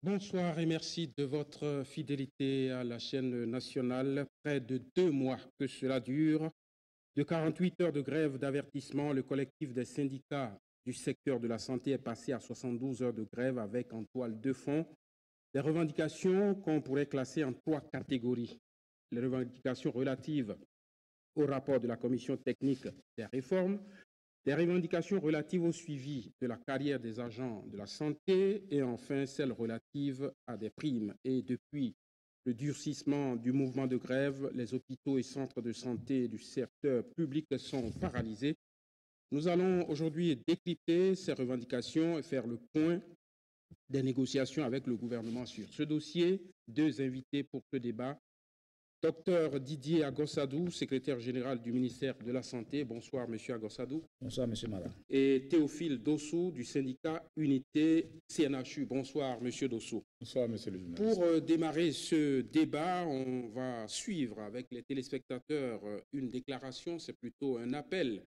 Bonsoir et merci de votre fidélité à la chaîne nationale. Près de 2 mois que cela dure. De 48 heures de grève d'avertissement, le collectif des syndicats du secteur de la santé est passé à 72 heures de grève avec en toile de fond des revendications qu'on pourrait classer en 3 catégories. Les revendications relatives au rapport de la commission technique des réformes, des revendications relatives au suivi de la carrière des agents de la santé et enfin celles relatives à des primes. Et depuis le durcissement du mouvement de grève, les hôpitaux et centres de santé du secteur public sont paralysés. Nous allons aujourd'hui décrypter ces revendications et faire le point des négociations avec le gouvernement sur ce dossier. 2 invités pour ce débat. Docteur Didier Agossadou, secrétaire général du ministère de la Santé. Bonsoir, Monsieur Agossadou. Bonsoir, Monsieur Mara. Et Théophile Dossou du syndicat Unité CNHU. Bonsoir, Monsieur Dossou. Bonsoir, Monsieur le journaliste. Pour démarrer ce débat, on va suivre avec les téléspectateurs une déclaration, c'est plutôt un appel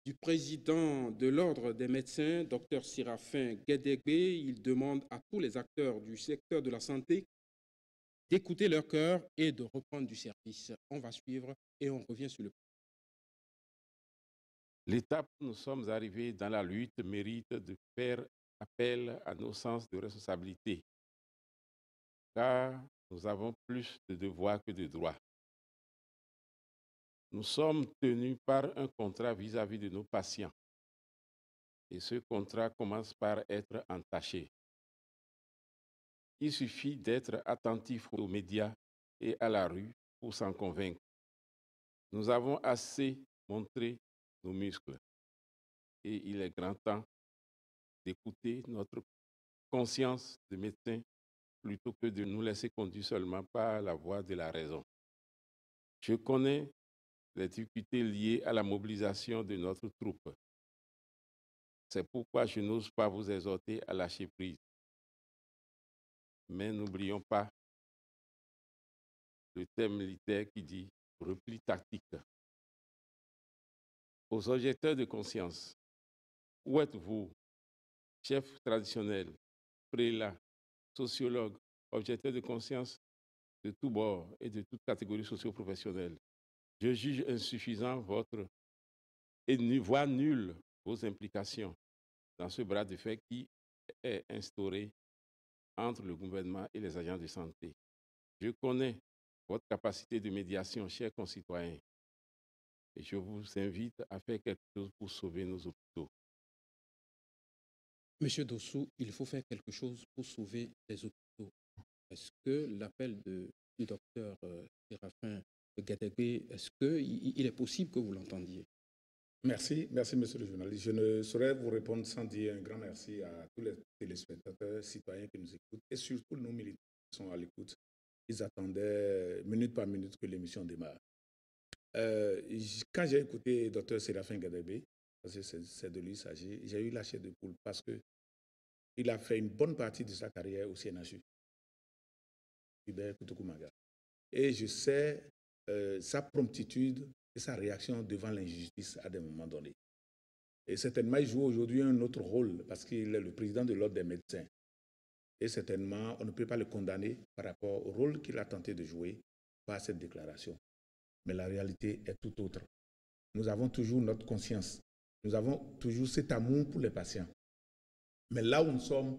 du président de l'Ordre des médecins, Dr Séraphin Guédégbé. Il demande à tous les acteurs du secteur de la santé d'écouter leur cœur et de reprendre du service. On va suivre et on revient sur le point. L'étape où nous sommes arrivés dans la lutte mérite de faire appel à nos sens de responsabilité, car nous avons plus de devoirs que de droits. Nous sommes tenus par un contrat vis-à-vis de nos patients, et ce contrat commence par être entaché. Il suffit d'être attentif aux médias et à la rue pour s'en convaincre. Nous avons assez montré nos muscles et il est grand temps d'écouter notre conscience de médecin plutôt que de nous laisser conduire seulement par la voie de la raison. Je connais les difficultés liées à la mobilisation de notre troupe. C'est pourquoi je n'ose pas vous exhorter à lâcher prise. Mais n'oublions pas le thème militaire qui dit repli tactique. Aux objecteurs de conscience, où êtes-vous, chefs traditionnels, prélats, sociologues, objecteurs de conscience de tous bords et de toutes catégories socio-professionnelles? Je juge insuffisant votre et voire nulle vos implications dans ce bras de fer qui est instauré entre le gouvernement et les agents de santé. Je connais votre capacité de médiation, chers concitoyens, et je vous invite à faire quelque chose pour sauver nos hôpitaux. Monsieur Dossou, il faut faire quelque chose pour sauver les hôpitaux. Est-ce que l'appel du docteur Séraphin Guédégbé, est-ce qu'il est possible que vous l'entendiez? Merci, monsieur le journaliste. Je ne saurais vous répondre sans dire un grand merci à tous les téléspectateurs, citoyens qui nous écoutent et surtout nos militants qui sont à l'écoute. Ils attendaient minute par minute que l'émission démarre. Quand j'ai écouté Dr Séraphin Guédégbé, parce que c'est de lui qu'il s'agit, j'ai eu la chair de poule parce qu'il a fait une bonne partie de sa carrière au CNHU. Et je sais sa promptitude et sa réaction devant l'injustice à des moments donnés. Et certainement, il joue aujourd'hui un autre rôle parce qu'il est le président de l'Ordre des médecins. Et certainement, on ne peut pas le condamner par rapport au rôle qu'il a tenté de jouer par cette déclaration. Mais la réalité est tout autre. Nous avons toujours notre conscience. Nous avons toujours cet amour pour les patients. Mais là où nous sommes,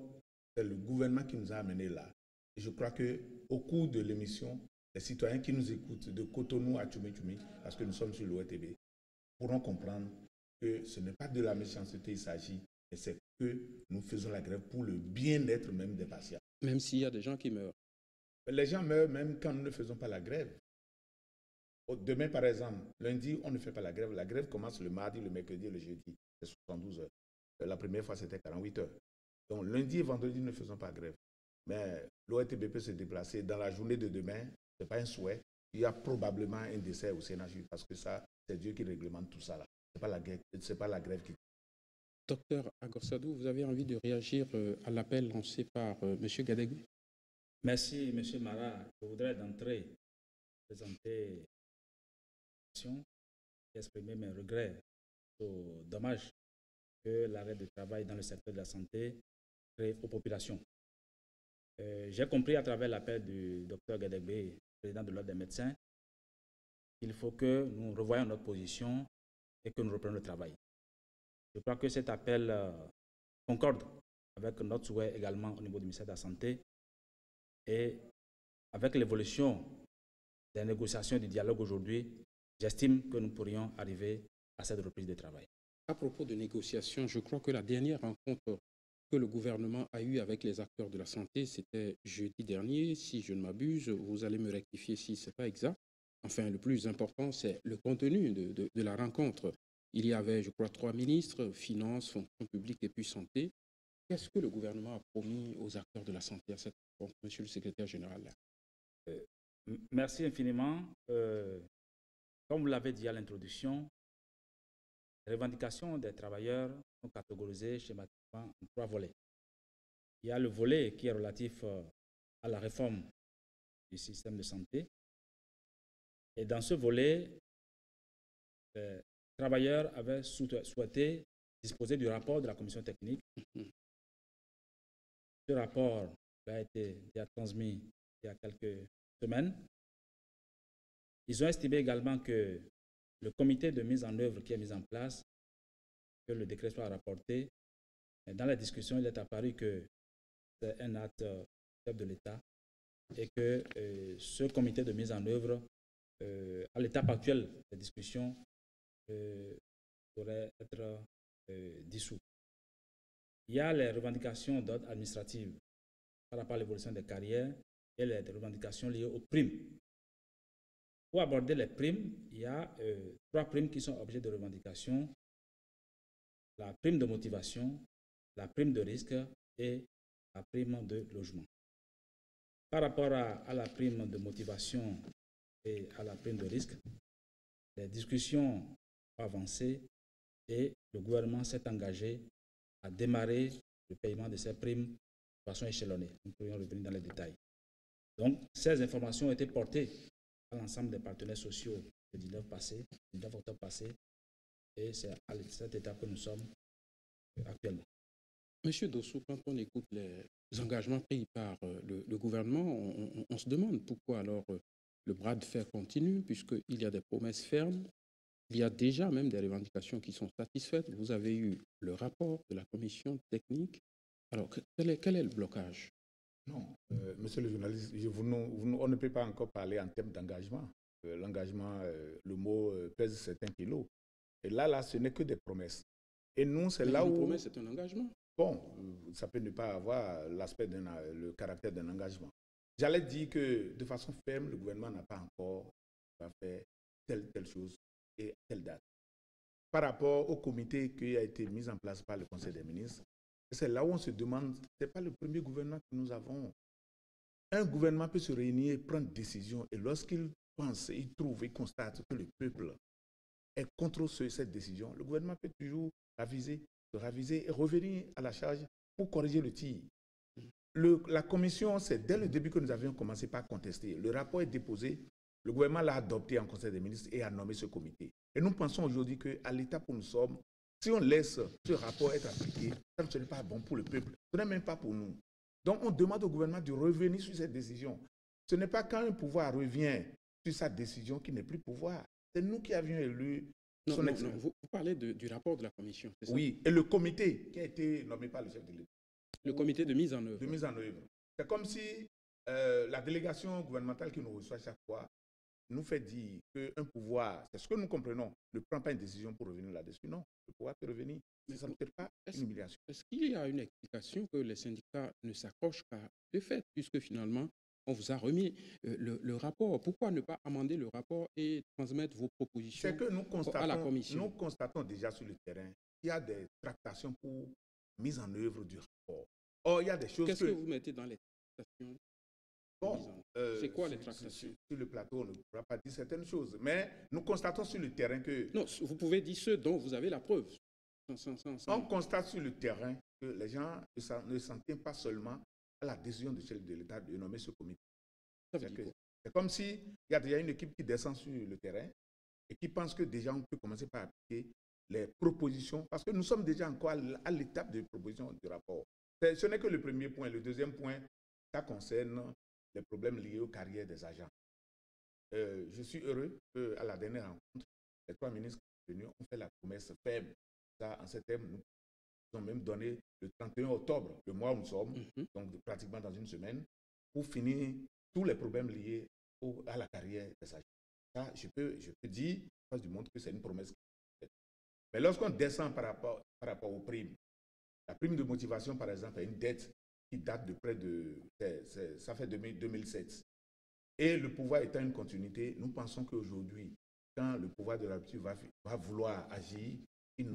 c'est le gouvernement qui nous a amenés là. Et je crois qu'au cours de l'émission, les citoyens qui nous écoutent de Cotonou à Tchoumi, parce que nous sommes sur l'ORTB, pourront comprendre que ce n'est pas de la méchanceté il s'agit, mais c'est que nous faisons la grève pour le bien-être même des patients. Même s'il y a des gens qui meurent. Les gens meurent même quand nous ne faisons pas la grève. Demain, par exemple, lundi, on ne fait pas la grève. La grève commence le mardi, le mercredi et le jeudi. C'est 72 heures. La première fois, c'était 48 heures. Donc, lundi et vendredi, nous ne faisons pas grève. Mais l'ORTB peut se déplacer dans la journée de demain. Ce n'est pas un souhait. Il y a probablement un décès au CNHU parce que ça, c'est Dieu qui réglemente tout ça là. Ce n'est pas la grève qui... Docteur Agossadou, vous avez envie de réagir à l'appel lancé par M. Guédégbé? Merci, M. Mara. Je voudrais d'entrée présenter et exprimer mes regrets au dommage que l'arrêt de travail dans le secteur de la santé crée aux populations. J'ai compris à travers l'appel du Dr Guédégbé, président de l'Ordre des médecins, qu'il faut que nous revoyions notre position et que nous reprenions le travail. Je crois que cet appel concorde avec notre souhait également au niveau du ministère de la Santé et avec l'évolution des négociations et du dialogue aujourd'hui, j'estime que nous pourrions arriver à cette reprise de travail. À propos de négociations, je crois que la dernière rencontre que le gouvernement a eue avec les acteurs de la santé, c'était jeudi dernier, si je ne m'abuse. Vous allez me rectifier si ce n'est pas exact. Enfin, le plus important, c'est le contenu de la rencontre. Il y avait, je crois, 3 ministres, finances, fonction publique et puis santé. Qu'est-ce que le gouvernement a promis aux acteurs de la santé à cette rencontre, monsieur le secrétaire général? Merci infiniment. Comme vous l'avez dit à l'introduction, les revendications des travailleurs sont catégorisées schématiquement en 3 volets. Il y a le volet qui est relatif à la réforme du système de santé. Et dans ce volet, les travailleurs avaient souhaité disposer du rapport de la commission technique. Ce rapport a été transmis il y a quelques semaines. Ils ont estimé également que le comité de mise en œuvre qui est mis en place, que le décret soit rapporté. Et dans la discussion, il est apparu que c'est un acte chef de l'État et que ce comité de mise en œuvre, à l'étape actuelle des discussions, pourrait être dissous. Il y a les revendications d'ordre administratif par rapport à l'évolution des carrières et les revendications liées aux primes. Pour aborder les primes, il y a 3 primes qui sont objets de revendication. La prime de motivation, la prime de risque et la prime de logement. Par rapport à la prime de motivation et à la prime de risque, les discussions ont avancé et le gouvernement s'est engagé à démarrer le paiement de ces primes de façon échelonnée. Nous pourrions revenir dans les détails. Donc, ces informations ont été portées à l'ensemble des partenaires sociaux le 19 octobre passé, et c'est à cette étape que nous sommes actuellement. Monsieur Dossou, quand on écoute les engagements pris par le gouvernement, on se demande pourquoi alors le bras de fer continue, puisqu'il y a des promesses fermes, il y a déjà même des revendications qui sont satisfaites. Vous avez eu le rapport de la commission technique. Alors, quel est le blocage? Non, monsieur le journaliste, on ne peut pas encore parler en termes d'engagement. L'engagement, le mot pèse certains kilos. Et là, ce n'est que des promesses. Et nous, c'est là où... Une promesse, c'est un engagement. Bon, ça peut ne pas avoir le caractère d'un engagement. J'allais dire que de façon ferme, le gouvernement n'a pas encore fait telle chose et telle date. Par rapport au comité qui a été mis en place par le Conseil des ministres, c'est là où on se demande, ce n'est pas le premier gouvernement que nous avons. Un gouvernement peut se réunir, prendre des décisions, et lorsqu'il pense, il trouve, il constate que le peuple est contre cette décision, le gouvernement peut toujours se raviser et revenir à la charge pour corriger le tir. La commission, c'est dès le début que nous avions commencé par contester. Le rapport est déposé, le gouvernement l'a adopté en Conseil des ministres et a nommé ce comité. Et nous pensons aujourd'hui qu'à l'étape où nous sommes, si on laisse ce rapport être appliqué, ça ne serait pas bon pour le peuple, ce n'est même pas pour nous. Donc on demande au gouvernement de revenir sur cette décision. Ce n'est pas quand un pouvoir revient sur sa décision qu'il n'est plus pouvoir. C'est nous qui avions élu son excellence. Vous parlez du rapport de la commission, c'est ça? Oui, et le comité qui a été nommé par le chef de l'État. Le comité de mise en œuvre. De mise en œuvre. C'est comme si la délégation gouvernementale qui nous reçoit chaque fois nous fait dire qu'un pouvoir, c'est ce que nous comprenons, ne prend pas une décision pour revenir là-dessus. Non, le pouvoir peut revenir. Mais ça ne peut pas une humiliation. Est-ce qu'il y a une explication que les syndicats ne s'accrochent qu'à de fait, puisque finalement, on vous a remis le rapport? Pourquoi ne pas amender le rapport et transmettre vos propositions à la commission? Nous constatons déjà sur le terrain qu'il y a des tractations pour mise en œuvre du rapport. Or, il y a des choses Qu'est-ce que vous mettez dans les tractations? Bon, c'est quoi les tractations? Sur le plateau, on ne pourra pas dire certaines choses, mais nous constatons sur le terrain que... Non, vous pouvez dire ce dont vous avez la preuve. On constate sur le terrain que les gens ne s'en tiennent pas seulement à la décision du chef de l'État de nommer ce comité. C'est comme s'il y a déjà une équipe qui descend sur le terrain et qui pense que déjà on peut commencer par appliquer les propositions, parce que nous sommes déjà encore à l'étape de proposition du rapport. Ce n'est que le premier point. Le deuxième point, ça concerne les problèmes liés aux carrières des agents. Je suis heureux qu'à la dernière rencontre, les 3 ministres qui sont venus ont fait la promesse ferme. Ça, en ces termes, nous ont même donné le 31 octobre, le mois où nous sommes, donc pratiquement dans une semaine, pour finir tous les problèmes liés à la carrière des agents. Ça, je peux dire, face du monde, que c'est une promesse. Mais lorsqu'on descend par rapport aux primes, la prime de motivation, par exemple, est une dette qui date de près de... ça fait 2007. Et le pouvoir étant une continuité, nous pensons qu'aujourd'hui, quand le pouvoir de la République va vouloir agir, il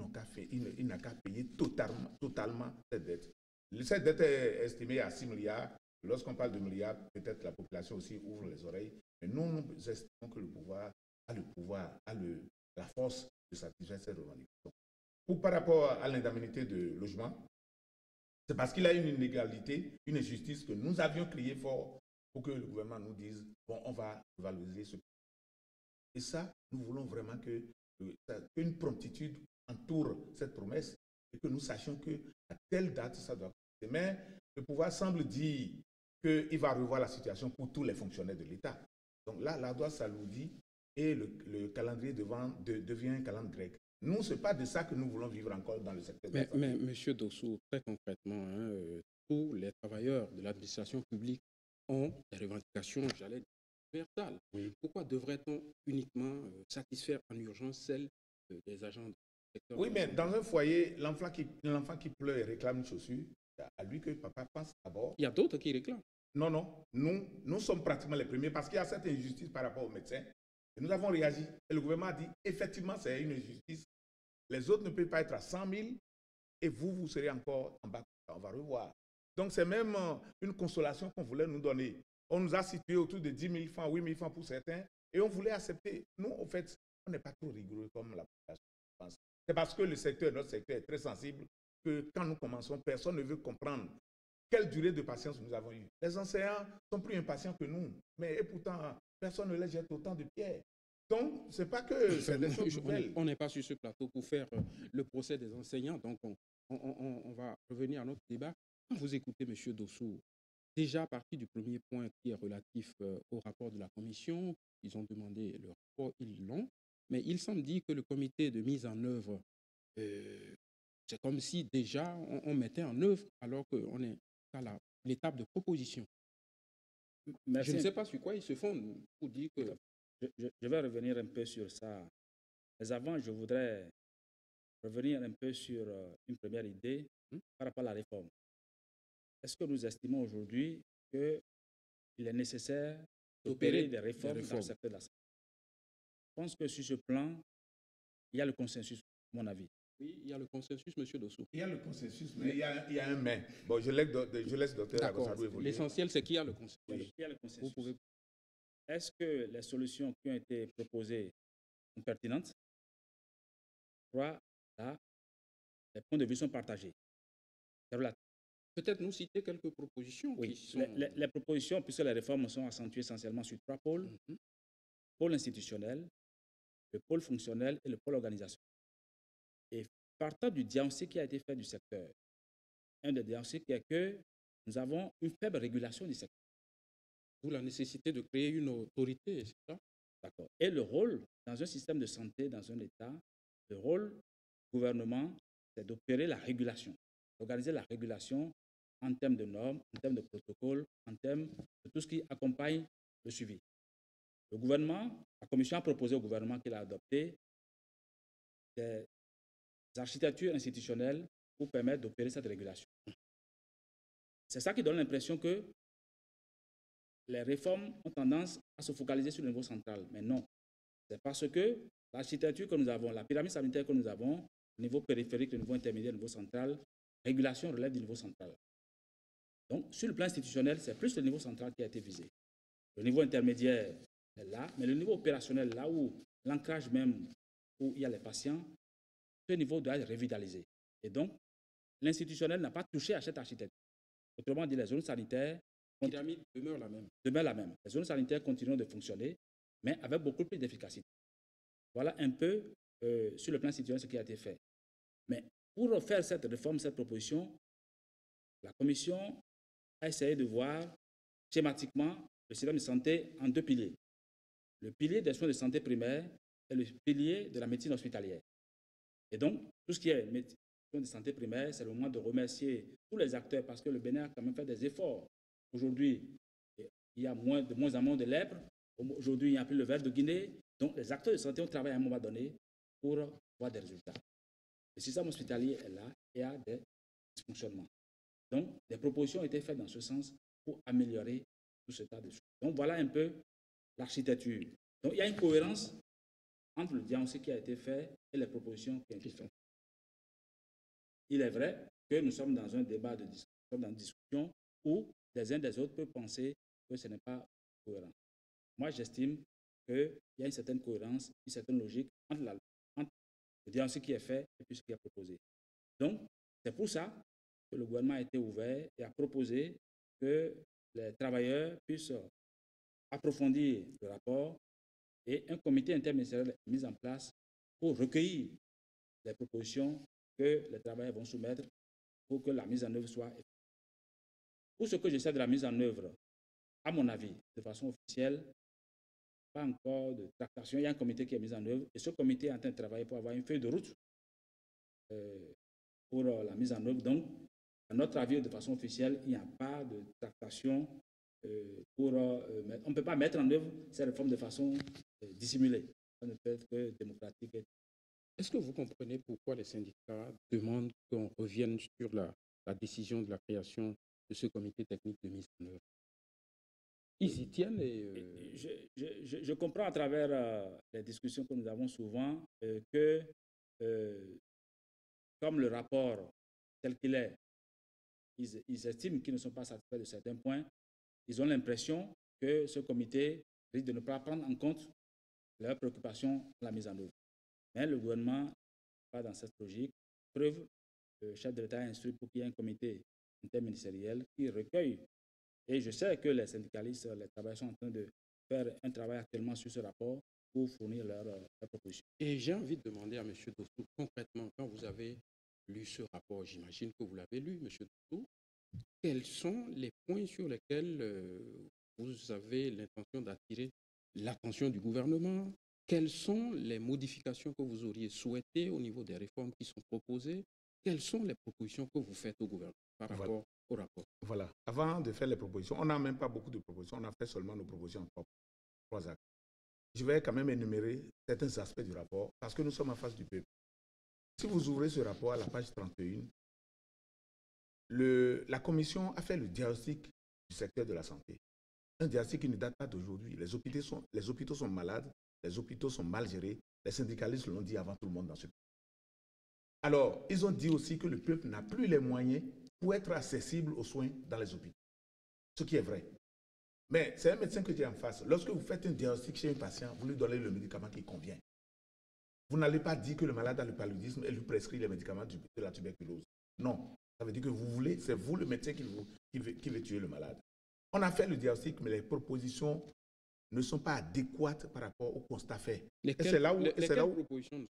n'a qu'à payer totalement cette dette. Cette dette est estimée à 6 milliards. Lorsqu'on parle de milliards, peut-être la population aussi ouvre les oreilles. Mais nous estimons que le pouvoir a la force de satisfaire cette revendication. Par rapport à l'indemnité de logement, c'est parce qu'il y a une inégalité, une injustice que nous avions crié fort pour que le gouvernement nous dise, bon, on va valoriser ce. Et ça, nous voulons vraiment qu'une promptitude entoure cette promesse et que nous sachions qu'à telle date, ça doit commencer. Mais le pouvoir semble dire qu'il va revoir la situation pour tous les fonctionnaires de l'État. Donc là, la loi s'alourdit et le calendrier devient un calendrier grec. Nous, ce n'est pas de ça que nous voulons vivre encore dans le secteur de la santé. Mais M. Dossou, très concrètement, tous les travailleurs de l'administration publique ont des revendications, j'allais dire, universelles. Oui. Pourquoi devrait-on uniquement satisfaire en urgence celles des agents du secteur? Oui, mais dans un foyer, l'enfant qui pleure et réclame une chaussure, c'est à lui que papa pense d'abord. Il y a d'autres qui réclament. Non. Nous sommes pratiquement les premiers parce qu'il y a cette injustice par rapport aux médecins. Et nous avons réagi. Et le gouvernement a dit, effectivement, c'est une injustice. Les autres ne peuvent pas être à 100 000 et vous serez encore en bas. On va revoir. Donc, c'est même une consolation qu'on voulait nous donner. On nous a situé autour de 10 000 francs, 8 000 francs pour certains et on voulait accepter. Nous, en fait, on n'est pas trop rigoureux comme la population pense. C'est parce que notre secteur est très sensible que quand nous commençons, personne ne veut comprendre quelle durée de patience nous avons eue. Les enseignants sont plus impatients que nous, mais et pourtant, personne ne les jette autant de pierres. Donc, ce n'est pas que c'est des choses nouvelles. On n'est pas sur ce plateau pour faire le procès des enseignants, donc on va revenir à notre débat. Quand vous écoutez M. Dossou, déjà à partir du premier point qui est relatif au rapport de la commission, ils ont demandé le rapport, ils l'ont, mais il semble dire que le comité de mise en œuvre, c'est comme si déjà on mettait en œuvre alors qu'on est à l'étape de proposition. Merci. Je ne sais pas sur quoi ils se fondent pour dire que... Je vais revenir un peu sur ça. Mais avant, je voudrais revenir un peu sur une première idée par rapport à la réforme. Est-ce que nous estimons aujourd'hui qu'il est nécessaire d'opérer des réformes dans le secteur de la santé? Je pense que sur ce plan, il y a le consensus, à mon avis. Oui, il y a le consensus, M. Dossou. Il y a le consensus, mais il y a un mais. Bon, je laisse docteur Agosadou évoluer. L'essentiel, c'est qu'il y a le consensus. Oui, il y a le consensus. Est-ce que les solutions qui ont été proposées sont pertinentes? Je crois là, les points de vue sont partagés. Peut-être nous citer quelques propositions. Oui, qui sont... les propositions, puisque les réformes sont accentuées essentiellement sur 3 pôles. Pôle institutionnel, le pôle fonctionnel et le pôle organisation. Et partant du diagnostic qui a été fait du secteur, un des diagnostics est que nous avons une faible régulation du secteur. D'où la nécessité de créer une autorité, c'est ça? D'accord. Et le rôle, dans un système de santé, dans un État, le rôle du gouvernement, c'est d'opérer la régulation, d'organiser la régulation en termes de normes, en termes de protocoles, en termes de tout ce qui accompagne le suivi. Le gouvernement, la commission a proposé au gouvernement qu'il a adopté des architectures institutionnelles pour permettre d'opérer cette régulation. C'est ça qui donne l'impression que les réformes ont tendance à se focaliser sur le niveau central. Mais non, c'est parce que l'architecture que nous avons, la pyramide sanitaire que nous avons, le niveau périphérique, le niveau intermédiaire, le niveau central, régulation relève du niveau central. Donc, sur le plan institutionnel, c'est plus le niveau central qui a été visé. Le niveau intermédiaire est là, mais le niveau opérationnel, là où l'ancrage même, où il y a les patients, ce niveau doit être revitalisé. Et donc, l'institutionnel n'a pas touché à cette architecture. Autrement dit, les zones sanitaires la pyramide demeure la même. Demeure la même. Les zones sanitaires continuent de fonctionner, mais avec beaucoup plus d'efficacité. Voilà un peu sur le plan institutionnel ce qui a été fait. Mais pour refaire cette réforme, cette proposition, la Commission a essayé de voir schématiquement le système de santé en deux piliers. Le pilier des soins de santé primaires et le pilier de la médecine hospitalière. Et donc, tout ce qui est soins de santé primaire, c'est le moment de remercier tous les acteurs parce que le Bénin a quand même fait des efforts. Aujourd'hui, il y a de moins en moins de lèpre. Aujourd'hui, il n'y a plus le ver de Guinée. Donc, les acteurs de santé ont travaillé à un moment donné pour voir des résultats. Le système hospitalier est là et a des dysfonctionnements. Donc, des propositions ont été faites dans ce sens pour améliorer tout ce tas de choses. Donc, voilà un peu l'architecture. Donc, il y a une cohérence entre le diagnostic qui a été fait et les propositions qui ont été faites. Il est vrai que nous sommes dans un débat de discussion, dans une discussion où les uns des autres peuvent penser que ce n'est pas cohérent. Moi, j'estime qu'il y a une certaine cohérence, une certaine logique entre le diagnostic qui est fait et puis ce qui est proposé. Donc, c'est pour ça que le gouvernement a été ouvert et a proposé que les travailleurs puissent approfondir le rapport et un comité interministériel est mis en place pour recueillir les propositions que les travailleurs vont soumettre pour que la mise en œuvre soit effective. Pour ce que je sais de la mise en œuvre, à mon avis, de façon officielle, pas encore de tractation. Il y a un comité qui est mis en œuvre et ce comité est en train de travailler pour avoir une feuille de route pour la mise en œuvre. Donc, à notre avis, de façon officielle, il n'y a pas de tractation on ne peut pas mettre en œuvre ces réformes de façon dissimulée. Ça ne peut être que démocratique. Est-ce que vous comprenez pourquoi les syndicats demandent qu'on revienne sur la décision de la création de ce comité technique de mise en œuvre? Ils y tiennent et... Je comprends à travers les discussions que nous avons souvent que, comme le rapport tel qu'il est, ils estiment qu'ils ne sont pas satisfaits de certains points. Ils ont l'impression que ce comité risque de ne pas prendre en compte leurs préoccupations à la mise en œuvre. Mais le gouvernement n'est pas dans cette logique. Preuve, le chef de l'État a instruit pour qu'il y ait un comité interministériel qui recueille. Et je sais que les syndicalistes, les travailleurs sont en train de faire un travail actuellement sur ce rapport pour fournir leurs propositions. Et j'ai envie de demander à M. Dossou, concrètement, quand vous avez lu ce rapport, j'imagine que vous l'avez lu, M. Dossou, quels sont les points sur lesquels vous avez l'intention d'attirer l'attention du gouvernement? Quelles sont les modifications que vous auriez souhaitées au niveau des réformes qui sont proposées? Quelles sont les propositions que vous faites au gouvernement par rapport au rapport? Voilà. Avant de faire les propositions, on n'a même pas beaucoup de propositions, on a fait seulement nos propositions en trois actes. Je vais quand même énumérer certains aspects du rapport parce que nous sommes en face du peuple. Si vous ouvrez ce rapport à la page 31, la commission a fait le diagnostic du secteur de la santé. Un diagnostic qui ne date pas d'aujourd'hui. Les hôpitaux sont malades, les hôpitaux sont mal gérés. Les syndicalistes l'ont dit avant tout le monde dans ce pays. Alors, ils ont dit aussi que le peuple n'a plus les moyens pour être accessible aux soins dans les hôpitaux. Ce qui est vrai. Mais c'est un médecin que j'ai en face. Lorsque vous faites un diagnostic chez un patient, vous lui donnez le médicament qui convient. Vous n'allez pas dire que le malade a le paludisme et lui prescrit les médicaments de la tuberculose. Non. Ça veut dire que c'est vous le médecin qui veut tuer le malade. On a fait le diagnostic, mais les propositions ne sont pas adéquates par rapport au constat fait. Lesquelles propositions?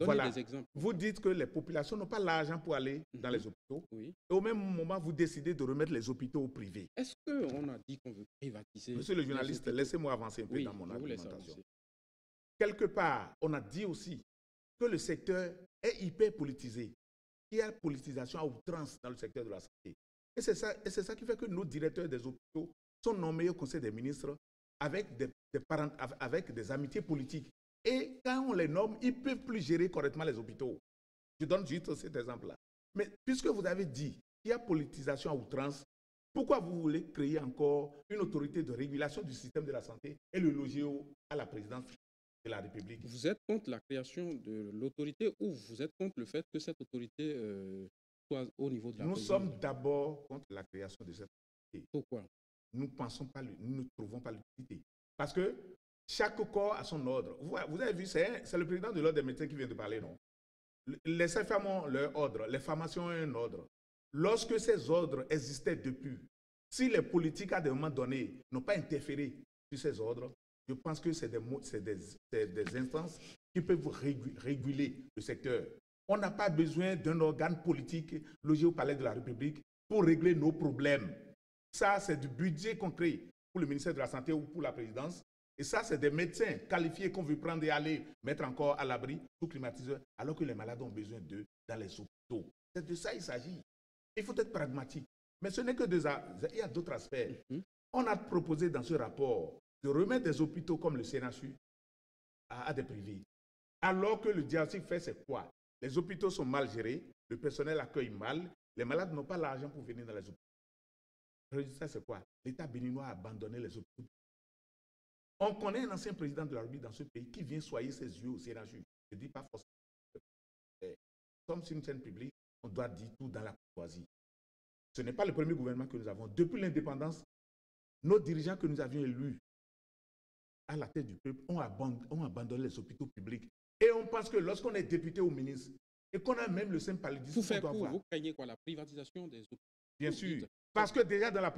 Donnez des exemples. Vous dites que les populations n'ont pas l'argent pour aller dans les hôpitaux. Oui. Et au même moment, vous décidez de remettre les hôpitaux au privé. Est-ce qu'on a dit qu'on veut privatiser? Monsieur le journaliste, laissez-moi avancer un peu dans mon argumentation. Quelque part, on a dit aussi que le secteur est hyper politisé. Il y a politisation à outrance dans le secteur de la santé. Et c'est ça qui fait que nos directeurs des hôpitaux sont nommés au Conseil des ministres avec des amitiés politiques. Et quand on les nomme, ils ne peuvent plus gérer correctement les hôpitaux. Je donne juste cet exemple-là. Mais puisque vous avez dit qu'il y a politisation à outrance, pourquoi vous voulez créer encore une autorité de régulation du système de la santé et le loger à la présidence de la République? Vous êtes contre la création de l'autorité ou vous êtes contre le fait que cette autorité soit au niveau de la présidence? Nous sommes d'abord contre la création de cette autorité. Pourquoi? Nous ne trouvons pas l'utilité. Parce que chaque corps a son ordre. Vous avez vu, c'est le président de l'ordre des médecins qui vient de parler, non? Les sages-femmes ont leur ordre, les pharmaciens ont un ordre. Lorsque ces ordres existaient depuis, si les politiques à des moments donnés n'ont pas interféré sur ces ordres, je pense que c'est des instances qui peuvent réguler le secteur. On n'a pas besoin d'un organe politique logé au palais de la République pour régler nos problèmes. Ça, c'est du budget qu'on crée pour le ministère de la Santé ou pour la présidence. Et ça, c'est des médecins qualifiés qu'on veut prendre et aller mettre encore à l'abri sous climatiseur, alors que les malades ont besoin d'eux dans les hôpitaux. C'est de ça qu'il s'agit. Il faut être pragmatique. Mais ce n'est que il y a d'autres aspects. On a proposé dans ce rapport de remettre des hôpitaux comme le CNHU à des privés. Alors que le diagnostic fait, c'est quoi? Les hôpitaux sont mal gérés, le personnel accueille mal, les malades n'ont pas l'argent pour venir dans les hôpitaux. Le résultat, c'est quoi? L'État béninois a abandonné les hôpitaux. On connaît un ancien président de la République dans ce pays qui vient soigner ses yeux au CNHU. Je ne dis pas forcément. Comme c'est une chaîne publique, on doit dire tout dans la courtoisie. Ce n'est pas le premier gouvernement que nous avons. Depuis l'indépendance, nos dirigeants que nous avions élus à la tête du peuple ont abandonné les hôpitaux publics. Et on pense que lorsqu'on est député ou ministre, et qu'on a même le simple paludisme, vous craignez quoi? La privatisation des hôpitaux? Bien sûr. Parce que déjà dans les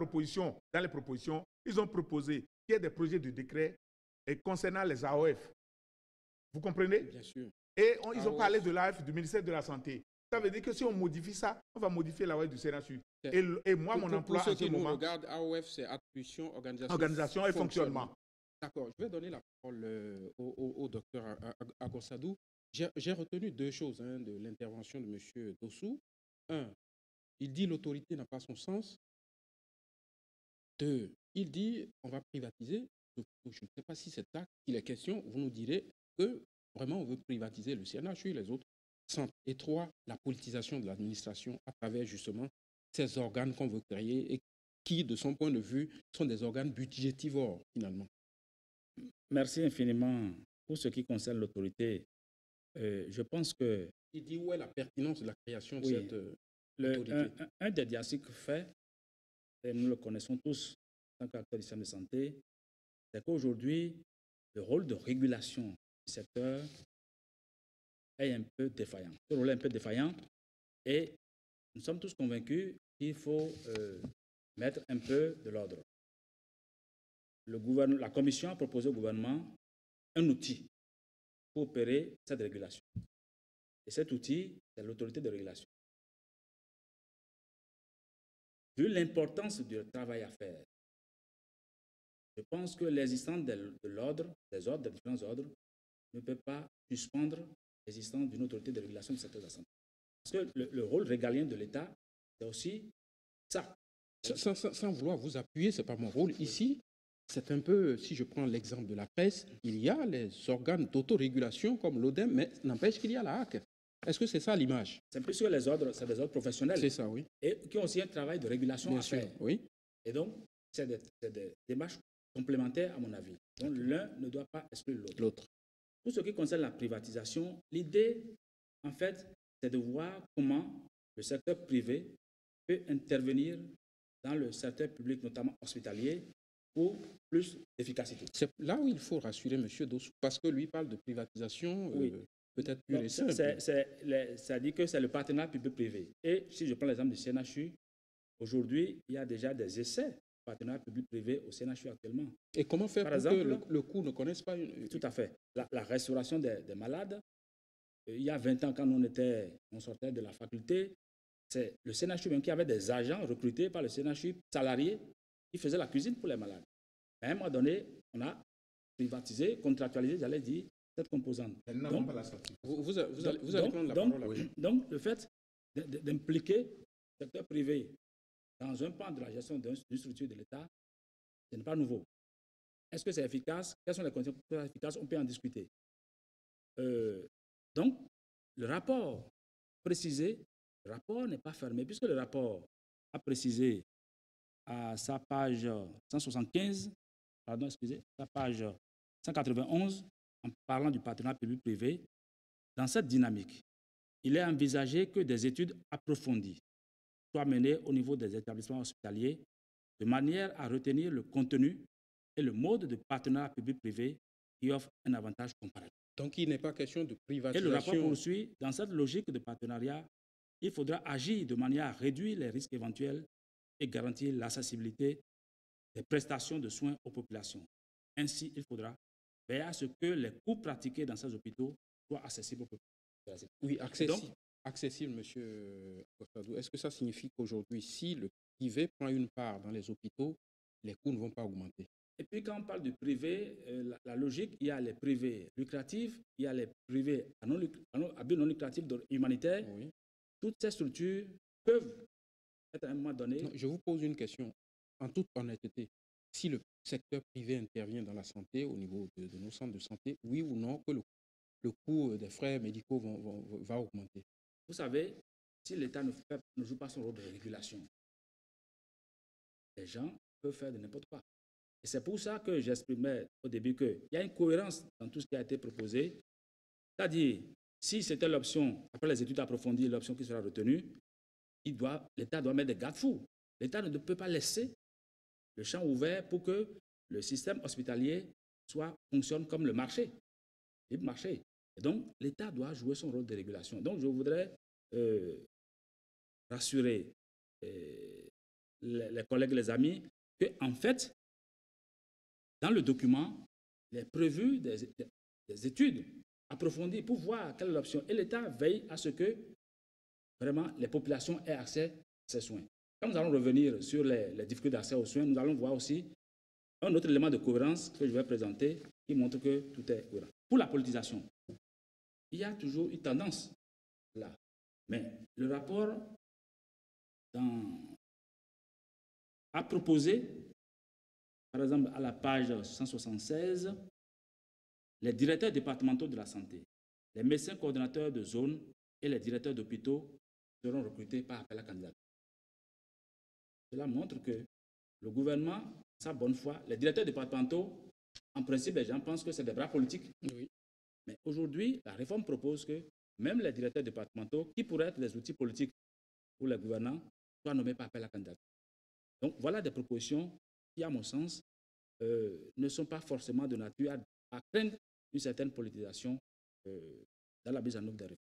propositions, ils ont proposé qu'il y ait des projets de décret concernant les AOF. Vous comprenez? Bien sûr. Et ils ont parlé de l'AOF, du ministère de la Santé. Ça veut dire que si on modifie ça, on va modifier l'AOF du CNHU. Et moi, mon emploi pour ceux en ce qui moment... nous regardent, AOF, c'est attribution, organisation et fonctionnement. D'accord. Je vais donner la parole au docteur Agossadou. J'ai retenu deux choses de l'intervention de M. Dossou. Un, il dit l'autorité n'a pas son sens. Deux, il dit on va privatiser. Je ne sais pas si c'est ça qu'il est question. Vous nous direz que vraiment on veut privatiser le CNHU et les autres centres. Et trois, la politisation de l'administration à travers justement ces organes qu'on veut créer et qui, de son point de vue, sont des organes budgétivores finalement. Merci infiniment. Pour ce qui concerne l'autorité, je pense que... Il dit où est la pertinence de la création de cette autorité? Un des diagnostics faits, et nous le connaissons tous en tant qu'acteurs du système de santé, c'est qu'aujourd'hui, le rôle de régulation du secteur est un peu défaillant. Ce rôle est un peu défaillant et nous sommes tous convaincus qu'il faut mettre un peu de l'ordre. La Commission a proposé au gouvernement un outil pour opérer cette régulation. Et cet outil, c'est l'autorité de régulation. Vu l'importance du travail à faire, je pense que l'existence de l'ordre, des différents ordres, ne peut pas suspendre l'existence d'une autorité de régulation du secteur de la santé. Parce que le rôle régalien de l'État, c'est aussi ça. Sans vouloir vous appuyer, ce n'est pas mon rôle. Ici, c'est un peu, si je prends l'exemple de la presse, il y a les organes d'autorégulation comme l'ODEM, mais n'empêche qu'il y a la HAC. Est-ce que c'est ça l'image? C'est plus que les ordres, c'est des ordres professionnels. C'est ça, oui. Et qui ont aussi un travail de régulation Bien à sûr, faire. oui. Et donc, c'est des démarches complémentaires, à mon avis. Donc, l'un ne doit pas exclure l'autre. Pour ce qui concerne la privatisation, l'idée, en fait, c'est de voir comment le secteur privé peut intervenir dans le secteur public, notamment hospitalier, pour plus d'efficacité. C'est là où il faut rassurer M. Dossou, parce que lui parle de privatisation peut-être plus récente. Ça dit que c'est le partenariat public-privé. Et si je prends l'exemple du CNHU, aujourd'hui, il y a déjà des essais de partenariat public-privé au CNHU actuellement. Et comment faire pour que le coût ne connaisse pas Tout à fait. La restauration des malades, il y a 20 ans, quand on sortait de la faculté, c'est le CNHU même qui avait des agents recrutés par le CNHU, salariés, qui faisaient la cuisine pour les malades. À un moment donné, on a privatisé, contractualisé, j'allais dire, cette composante. Donc, vous allez prendre la parole. Donc, le fait d'impliquer le secteur privé dans un pan de la gestion d'une structure de l'État, ce n'est pas nouveau. Est-ce que c'est efficace? Quelles sont les conditions pour que ce soit efficace? On peut en discuter. Donc, le rapport précisé, le rapport n'est pas fermé, puisque le rapport a précisé à sa page 175, sa page 191, en parlant du partenariat public-privé, dans cette dynamique, il est envisagé que des études approfondies soient menées au niveau des établissements hospitaliers de manière à retenir le contenu et le mode de partenariat public-privé qui offre un avantage comparable. Donc, il n'est pas question de privatisation. Et le rapport poursuit, dans cette logique de partenariat, il faudra agir de manière à réduire les risques éventuels et garantir l'accessibilité des prestations de soins aux populations. Ainsi, il faudra veiller à ce que les coûts pratiqués dans ces hôpitaux soient accessibles aux populations. Oui, accessible, monsieur Agossadou. Est-ce que ça signifie qu'aujourd'hui, si le privé prend une part dans les hôpitaux, les coûts ne vont pas augmenter. Et puis quand on parle du privé, la logique, il y a les privés lucratifs, il y a les privés à but non lucratif humanitaire. Oui. Toutes ces structures peuvent être à un moment donné. Non, je vous pose une question, en toute honnêteté. Si le secteur privé intervient dans la santé au niveau de nos centres de santé, oui ou non que le coût des frais médicaux va augmenter? Vous savez, si l'État ne joue pas son rôle de régulation, les gens peuvent faire de n'importe quoi. Et c'est pour ça que j'exprimais au début qu'il y a une cohérence dans tout ce qui a été proposé. C'est-à-dire, si c'était l'option, après les études approfondies, l'option qui sera retenue, l'État doit mettre des garde-fous. L'État ne peut pas laisser le champ ouvert pour que le système hospitalier fonctionne comme le marché, libre marché. Et donc, l'État doit jouer son rôle de régulation. Donc, je voudrais rassurer les collègues, les amis, qu'en fait, dans le document, il est prévu des études approfondies pour voir quelle est l'option. Et l'État veille à ce que vraiment les populations aient accès à ces soins. Quand nous allons revenir sur les difficultés d'accès aux soins, nous allons voir aussi un autre élément de cohérence que je vais présenter qui montre que tout est cohérent. Pour la politisation, il y a toujours une tendance là. Mais le rapport a proposé, par exemple à la page 176, les directeurs départementaux de la santé, les médecins coordonnateurs de zone et les directeurs d'hôpitaux seront recrutés par appel à candidature. Cela montre que le gouvernement, sa bonne foi, les directeurs départementaux, en principe, les gens pensent que c'est des bras politiques. Oui. Mais aujourd'hui, la réforme propose que même les directeurs départementaux, qui pourraient être des outils politiques pour les gouvernants, soient nommés par appel à candidature. Donc voilà des propositions qui, à mon sens, ne sont pas forcément de nature à craindre une certaine politisation dans la mise en œuvre des réformes.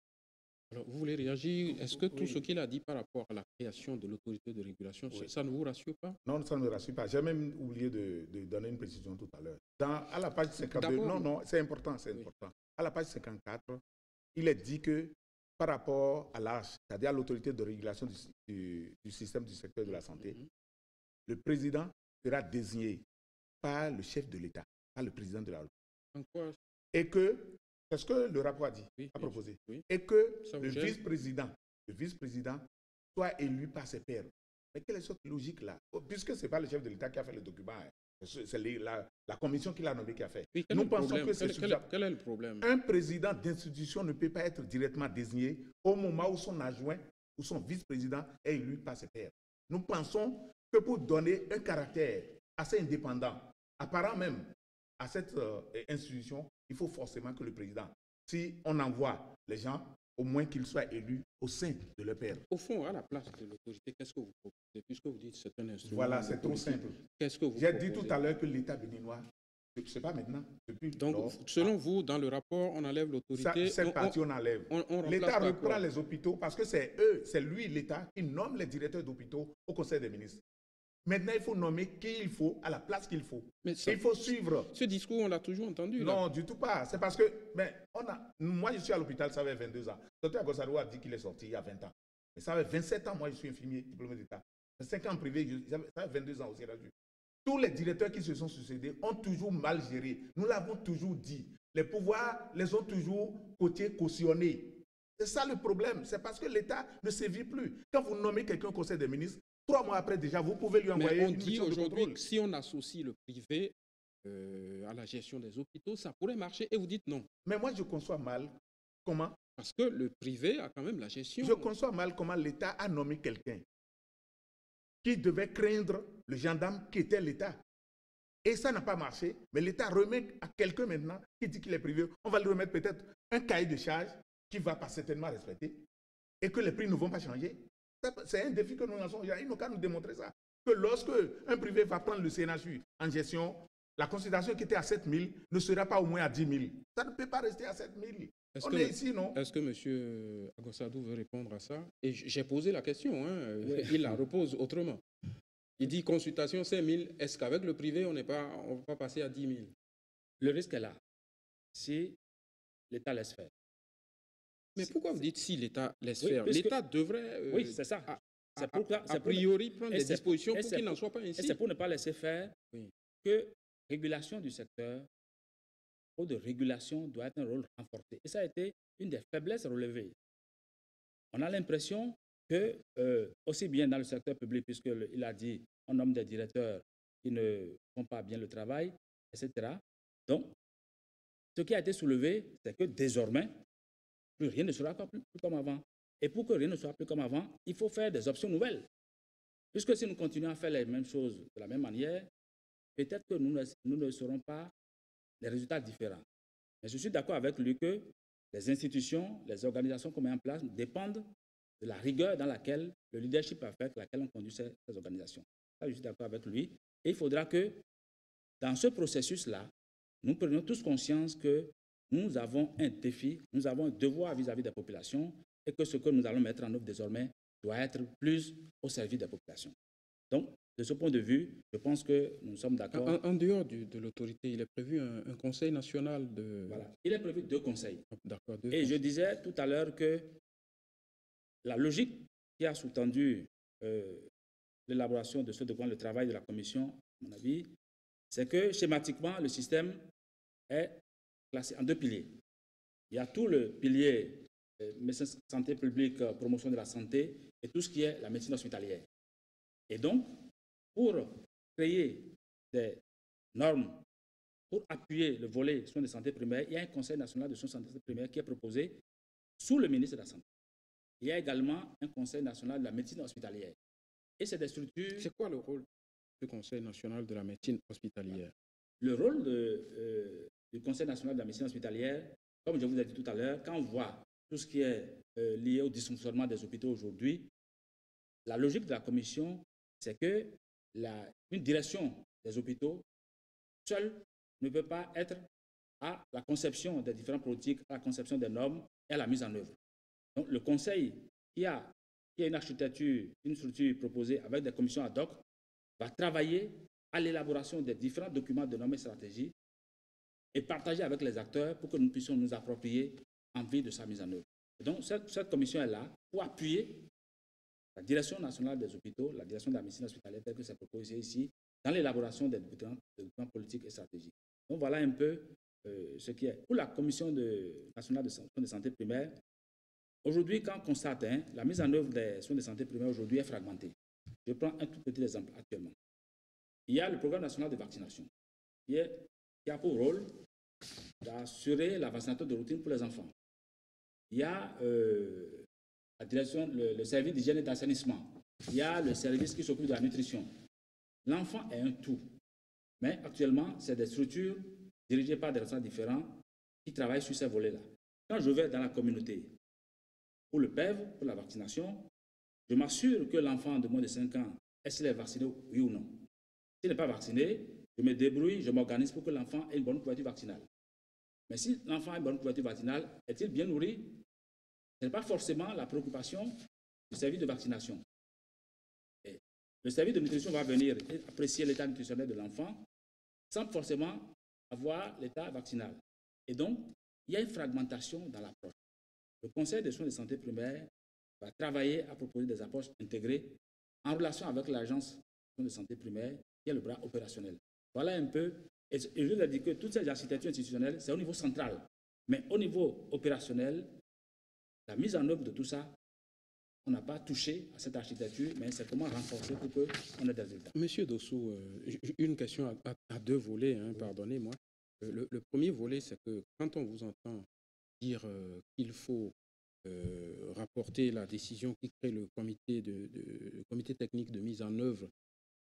Alors, vous voulez réagir? Est-ce que tout ce qu'il a dit par rapport à la création de l'autorité de régulation, ça ne vous rassure pas? Non, ça ne me rassure pas. J'ai même oublié de donner une précision tout à l'heure. À la page 52, non, c'est important, c'est important. À la page 54, il est dit que par rapport à l'âge, c'est-à-dire à l'autorité de régulation du système du secteur de la santé, le président sera désigné par le chef de l'État, par le président de la République. Et que, c'est ce que le rapport a dit, a proposé, et que le vice-président soit élu par ses pairs. Mais quelle est cette logique-là? Puisque ce n'est pas le chef de l'État qui a fait le document, c'est la commission qui l'a nommé qui a fait. Oui, nous pensons que c'est suffisant. Quel est le problème? Un président d'institution ne peut pas être directement désigné au moment où son adjoint ou son vice-président est élu par ses pairs. Nous pensons que pour donner un caractère assez indépendant, apparent même à cette institution, il faut forcément que le président, si on envoie les gens, au moins qu'ils soient élus au sein de leur père. Au fond, à la place de l'autorité, qu'est-ce que vous proposez? Puisque vous dites que c'est un instrument. Voilà, c'est trop simple. Qu'est-ce que vous proposez? J'ai dit tout à l'heure que l'État béninois, ce n'est pas maintenant. Donc, selon vous, dans le rapport, on enlève l'autorité. Cette partie, on enlève. L'État reprend les hôpitaux parce que c'est lui, l'État, qui nomme les directeurs d'hôpitaux au Conseil des ministres. Maintenant, il faut nommer qui il faut à la place qu'il faut. Mais ça, il faut suivre. Ce discours, on l'a toujours entendu. Non, là. Du tout pas. C'est parce que, moi, je suis à l'hôpital, ça fait 22 ans. Dr Agosarou a dit qu'il est sorti il y a 20 ans. Mais ça fait 27 ans, moi, je suis infirmier, diplômé d'État. 5 ans en privé, ça fait 22 ans aussi. Tous les directeurs qui se sont succédés ont toujours mal géré. Nous l'avons toujours dit. Les pouvoirs les ont toujours cautionnés. C'est ça le problème. C'est parce que l'État ne sévit plus. Quand vous nommez quelqu'un au Conseil des ministres, 3 mois après déjà, vous pouvez lui envoyer une mission de contrôle. On dit aujourd'hui que si on associe le privé à la gestion des hôpitaux, ça pourrait marcher et vous dites non. Mais moi, je conçois mal comment. Parce que le privé a quand même la gestion. Je conçois mal comment l'État a nommé quelqu'un qui devait craindre le gendarme qui était l'État. Et ça n'a pas marché, mais l'État remet à quelqu'un maintenant qui dit qu'il est privé. On va lui remettre peut-être un cahier de charge qui ne va pas certainement respecter et que les prix ne vont pas changer. C'est un défi que nous lançons. Ils n'ont qu'à nous démontrer ça. Que lorsque un privé va prendre le CNHU en gestion, la considération qui était à 7 000 ne sera pas au moins à 10 000. Ça ne peut pas rester à 7 000. Est ici, non? Est-ce que M. Agosarou veut répondre à ça? Et j'ai posé la question. Il la repose autrement. Il dit consultation 5 000. Est-ce qu'avec le privé, on ne va pas passer à 10 000? Le risque est là. Si l'État laisse faire. Mais pourquoi vous dites si l'État laisse faire? L'État devrait... oui, c'est ça. a priori prendre des dispositions pour qu'il n'en soit pas ainsi. Et c'est pour ne pas laisser faire que régulation du secteur ou de régulation doit être un rôle renforcé. Et ça a été une des faiblesses relevées. On a l'impression que, aussi bien dans le secteur public, puisqu'il a dit on nomme des directeurs qui ne font pas bien le travail, etc. Donc, ce qui a été soulevé, c'est que désormais, plus rien ne sera plus comme avant. Et pour que rien ne soit plus comme avant, il faut faire des options nouvelles. Puisque si nous continuons à faire les mêmes choses de la même manière, peut-être que nous ne serons pas des résultats différents. Mais je suis d'accord avec lui que les institutions, les organisations qu'on met en place dépendent de la rigueur dans laquelle le leadership avec laquelle on conduit ces organisations. Ça, je suis d'accord avec lui. Et il faudra que, dans ce processus-là, nous prenions tous conscience que nous avons un défi, nous avons un devoir vis-à-vis des populations et que ce que nous allons mettre en œuvre désormais doit être plus au service des populations. Donc, de ce point de vue, je pense que nous sommes d'accord. En dehors de l'autorité, il est prévu un conseil national de... Voilà, il est prévu 2 conseils. D'accord. Et je disais tout à l'heure que la logique qui a sous-tendu l'élaboration de ce document, le travail de la commission, à mon avis, c'est que schématiquement, le système est classé en 2 piliers. Il y a tout le pilier médecine, santé publique, promotion de la santé et tout ce qui est la médecine hospitalière. Et donc, pour créer des normes, pour appuyer le volet soins de santé primaire, il y a un Conseil national de soins de santé primaire qui est proposé sous le ministre de la Santé. Il y a également un Conseil national de la médecine hospitalière. Et c'est des structures... C'est quoi le rôle du Conseil national de la médecine hospitalière? Le rôle du Conseil national de la médecine hospitalière, comme je vous ai dit tout à l'heure, quand on voit tout ce qui est lié au dysfonctionnement des hôpitaux aujourd'hui, la logique de la commission, c'est que une direction des hôpitaux seule ne peut pas être à la conception des différentes politiques, à la conception des normes et à la mise en œuvre. Donc, le Conseil, qui a une architecture, une structure proposée avec des commissions ad hoc, va travailler à l'élaboration des différents documents de normes et stratégies et partager avec les acteurs pour que nous puissions nous approprier en vue de sa mise en œuvre. Et donc, cette commission est là pour appuyer la direction nationale des hôpitaux, la direction de la médecine hospitalière, telle que c'est proposé ici, dans l'élaboration des documents politiques et stratégiques. Donc, voilà un peu ce qui est. Pour la commission nationale de soins de santé primaire, aujourd'hui, quand on constate, la mise en œuvre des soins de santé primaire aujourd'hui est fragmentée. Je prends un tout petit exemple actuellement. Il y a le programme national de vaccination qui a pour rôle d'assurer la vaccination de routine pour les enfants. Il y a la direction, le service d'hygiène et d'assainissement. Il y a le service qui s'occupe de la nutrition. L'enfant est un tout. Mais actuellement, c'est des structures dirigées par des responsables différents qui travaillent sur ces volets-là. Quand je vais dans la communauté, pour le PEV, pour la vaccination, je m'assure que l'enfant de moins de 5 ans, est-ce qu'il est vacciné, oui ou non? S'il n'est pas vacciné, je me débrouille, je m'organise pour que l'enfant ait une bonne couverture vaccinale. Mais si l'enfant a une bonne couverture vaccinale, est-il bien nourri? Ce n'est pas forcément la préoccupation du service de vaccination. Et le service de nutrition va venir apprécier l'état nutritionnel de l'enfant sans forcément avoir l'état vaccinal. Et donc, il y a une fragmentation dans l'approche. Le Conseil des soins de santé primaire va travailler à proposer des approches intégrées en relation avec l'Agence de santé primaire, qui est le bras opérationnel. Voilà un peu, et je vous ai dit que toutes ces architectures institutionnelles, c'est au niveau central. Mais au niveau opérationnel, la mise en œuvre de tout ça, on n'a pas touché à cette architecture, mais c'est comment renforcer pour qu'on ait des résultats. Monsieur Dossou, une question à 2 volets, pardonnez-moi. Le premier volet, c'est que quand on vous entend dire qu'il faut rapporter la décision qui crée le comité technique de mise en œuvre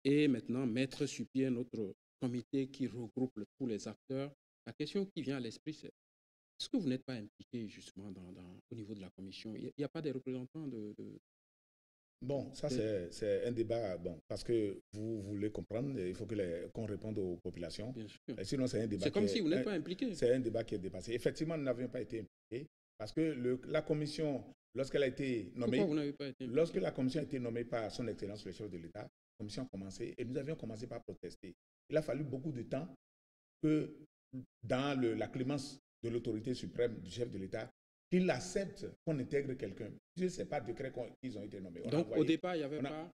et maintenant mettre sur pied notre comité qui regroupe tous les acteurs, la question qui vient à l'esprit, c'est est-ce que vous n'êtes pas impliqué justement au niveau de la commission? Il n'y a pas des représentants Bon, ça c'est un débat, parce que vous voulez comprendre, il faut qu'on réponde aux populations. Bien sûr. Et sinon, c'est un débat. C'est comme si vous n'êtes pas impliqué. C'est un débat qui est dépassé. Effectivement, nous n'avions pas été impliqués parce que la commission, lorsqu'elle a été nommée... Pourquoi vous n'avez pas été impliqué? Lorsque la commission a été nommée par son Excellence le chef de l'État, la commission a commencé et nous avions commencé par protester. Il a fallu beaucoup de temps que dans la clémence de l'autorité suprême du chef de l'État, qu'ils acceptent qu'on intègre quelqu'un. Je ne sais pas décret qu'ils ont été nommés. Donc, au départ, il n'y avait pas...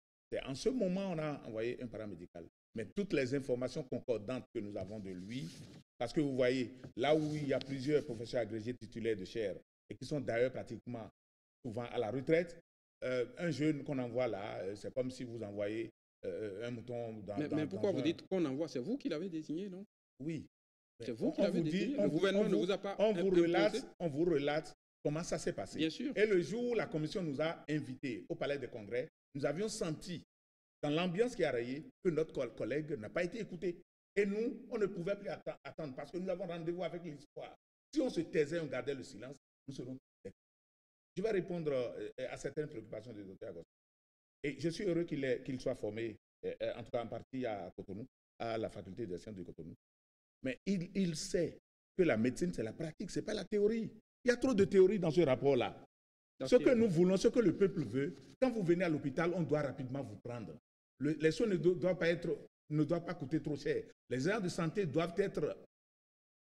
En ce moment, on a envoyé un paramédical. Mais toutes les informations concordantes que nous avons de lui, parce que vous voyez, là où il y a plusieurs professeurs agrégés titulaires de chaire, et qui sont d'ailleurs pratiquement souvent à la retraite, un jeune qu'on envoie là, c'est comme si vous envoyez un mouton dans... Mais pourquoi vous dites qu'on envoie? C'est vous qui l'avez désigné, non? Oui. C'est vous qui l'avez désigné. Le gouvernement ne vous a pas on vous relate comment ça s'est passé. Bien sûr. Et le jour où la commission nous a invités au Palais des Congrès, nous avions senti, dans l'ambiance qui a rayé, que notre collègue n'a pas été écouté. Et nous, on ne pouvait plus attendre parce que nous avons rendez-vous avec l'histoire. Si on se taisait, on gardait le silence, nous serons... Je vais répondre à certaines préoccupations du docteur Agostinho. Et je suis heureux qu'il soit formé, en tout cas en partie à Cotonou, à la faculté des sciences de Cotonou. Mais il sait que la médecine, c'est la pratique, ce n'est pas la théorie. Il y a trop de théorie dans ce rapport-là. Ce que nous voulons, ce que le peuple veut, quand vous venez à l'hôpital, on doit rapidement vous prendre. Les soins ne doivent pas coûter trop cher. Les agents de santé doivent être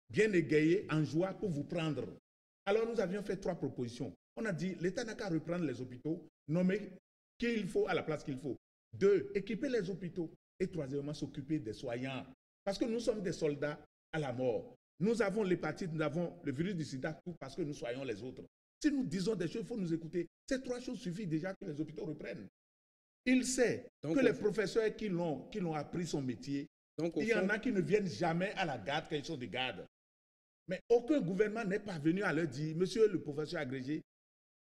bien égayés, en joie pour vous prendre. Alors nous avions fait 3 propositions. On a dit, l'État n'a qu'à reprendre les hôpitaux, nommer qui il faut à la place qu'il faut. 2, équiper les hôpitaux. Et 3, s'occuper des soignants. Parce que nous sommes des soldats à la mort. Nous avons l'hépatite, nous avons le virus du sida, tout parce que nous soignons les autres. Si nous disons des choses, il faut nous écouter. Ces 3 choses suffisent déjà que les hôpitaux reprennent. Il sait que les professeurs qui l'ont appris son métier, il y en a qui ne viennent jamais à la garde quand ils sont de garde. Mais aucun gouvernement n'est parvenu à leur dire, monsieur le professeur agrégé,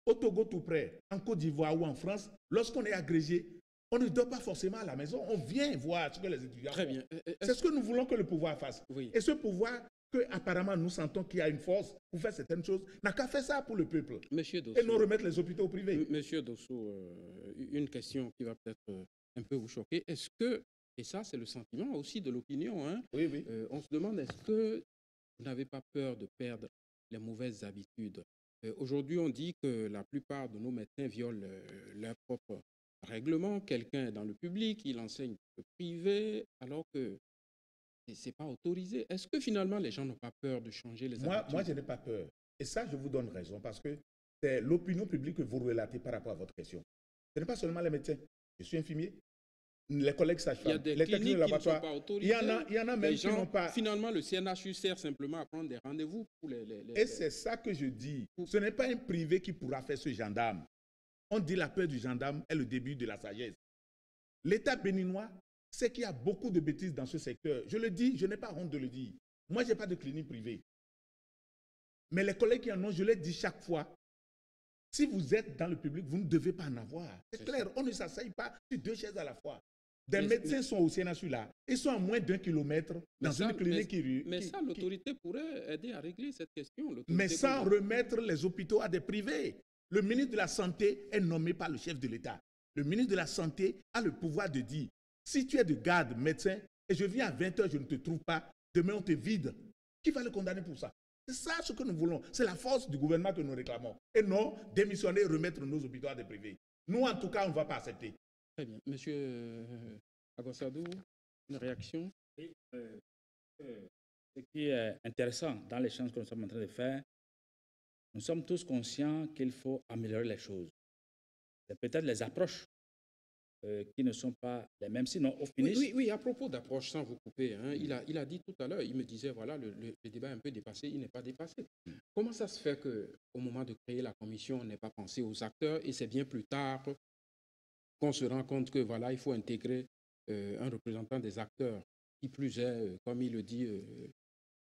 au Togo tout près, en Côte d'Ivoire ou en France, lorsqu'on est agrégé, on ne dort pas forcément à la maison, on vient voir ce que les étudiants Très font. bien. C'est ce que nous voulons que le pouvoir fasse. Oui. Et ce pouvoir, que apparemment nous sentons qu'il y a une force pour faire certaines choses, n'a qu'à faire ça pour le peuple. Monsieur Dossou, et non remettre les hôpitaux privés. Monsieur Dossou, une question qui va peut-être un peu vous choquer. Est-ce que, et ça c'est le sentiment aussi de l'opinion, hein, oui, oui. On se demande, est-ce que vous n'avez pas peur de perdre les mauvaises habitudes? Aujourd'hui, on dit que la plupart de nos médecins violent leur propre règlement. Quelqu'un est dans le public, il enseigne le privé, alors que ce n'est pas autorisé. Est-ce que finalement, les gens n'ont pas peur de changer les habitudes? Moi, je n'ai pas peur. Et ça, je vous donne raison, parce que c'est l'opinion publique que vous relatez par rapport à votre question. Ce n'est pas seulement les médecins. Je suis infirmier. Les collègues sages-femmes, les techniques de laboratoire, il y en a même qui n'ont pas... Finalement, le CNHU sert simplement à prendre des rendez-vous pour les... Et c'est ça que je dis. Ce n'est pas un privé qui pourra faire ce gendarme. On dit la peur du gendarme est le début de la sagesse. L'État béninois sait qu'il y a beaucoup de bêtises dans ce secteur. Je le dis, je n'ai pas honte de le dire. Moi, je n'ai pas de clinique privée. Mais les collègues qui en ont, je les dis chaque fois, si vous êtes dans le public, vous ne devez pas en avoir. C'est clair, on ne s'asseye pas sur 2 chaises à la fois. Des médecins sont au CNHU là. Ils sont à moins d'1 kilomètre dans une clinique qui... Mais ça, l'autorité pourrait aider à régler cette question. Mais sans remettre les hôpitaux à des privés. Le ministre de la Santé est nommé par le chef de l'État. Le ministre de la Santé a le pouvoir de dire, si tu es de garde médecin et je viens à 20h, je ne te trouve pas, demain on te vide. Qui va le condamner pour ça? C'est ça ce que nous voulons. C'est la force du gouvernement que nous réclamons. Et non démissionner et remettre nos hôpitaux à des privés. Nous, en tout cas, on ne va pas accepter. Très bien. Monsieur Agossadou, une réaction? Oui, ce qui est intéressant dans l'échange que nous sommes en train de faire, nous sommes tous conscients qu'il faut améliorer les choses. C'est peut-être les approches qui ne sont pas les mêmes. Sinon, au finish... Oui, à propos d'approche, sans vous couper, hein, il a dit tout à l'heure, il me disait, voilà, le débat est un peu dépassé, il n'est pas dépassé. Comment ça se fait qu'au moment de créer la commission, on n'ait pas pensé aux acteurs et c'est bien plus tard qu'on se rend compte que, voilà, il faut intégrer un représentant des acteurs, qui plus est, comme il le dit,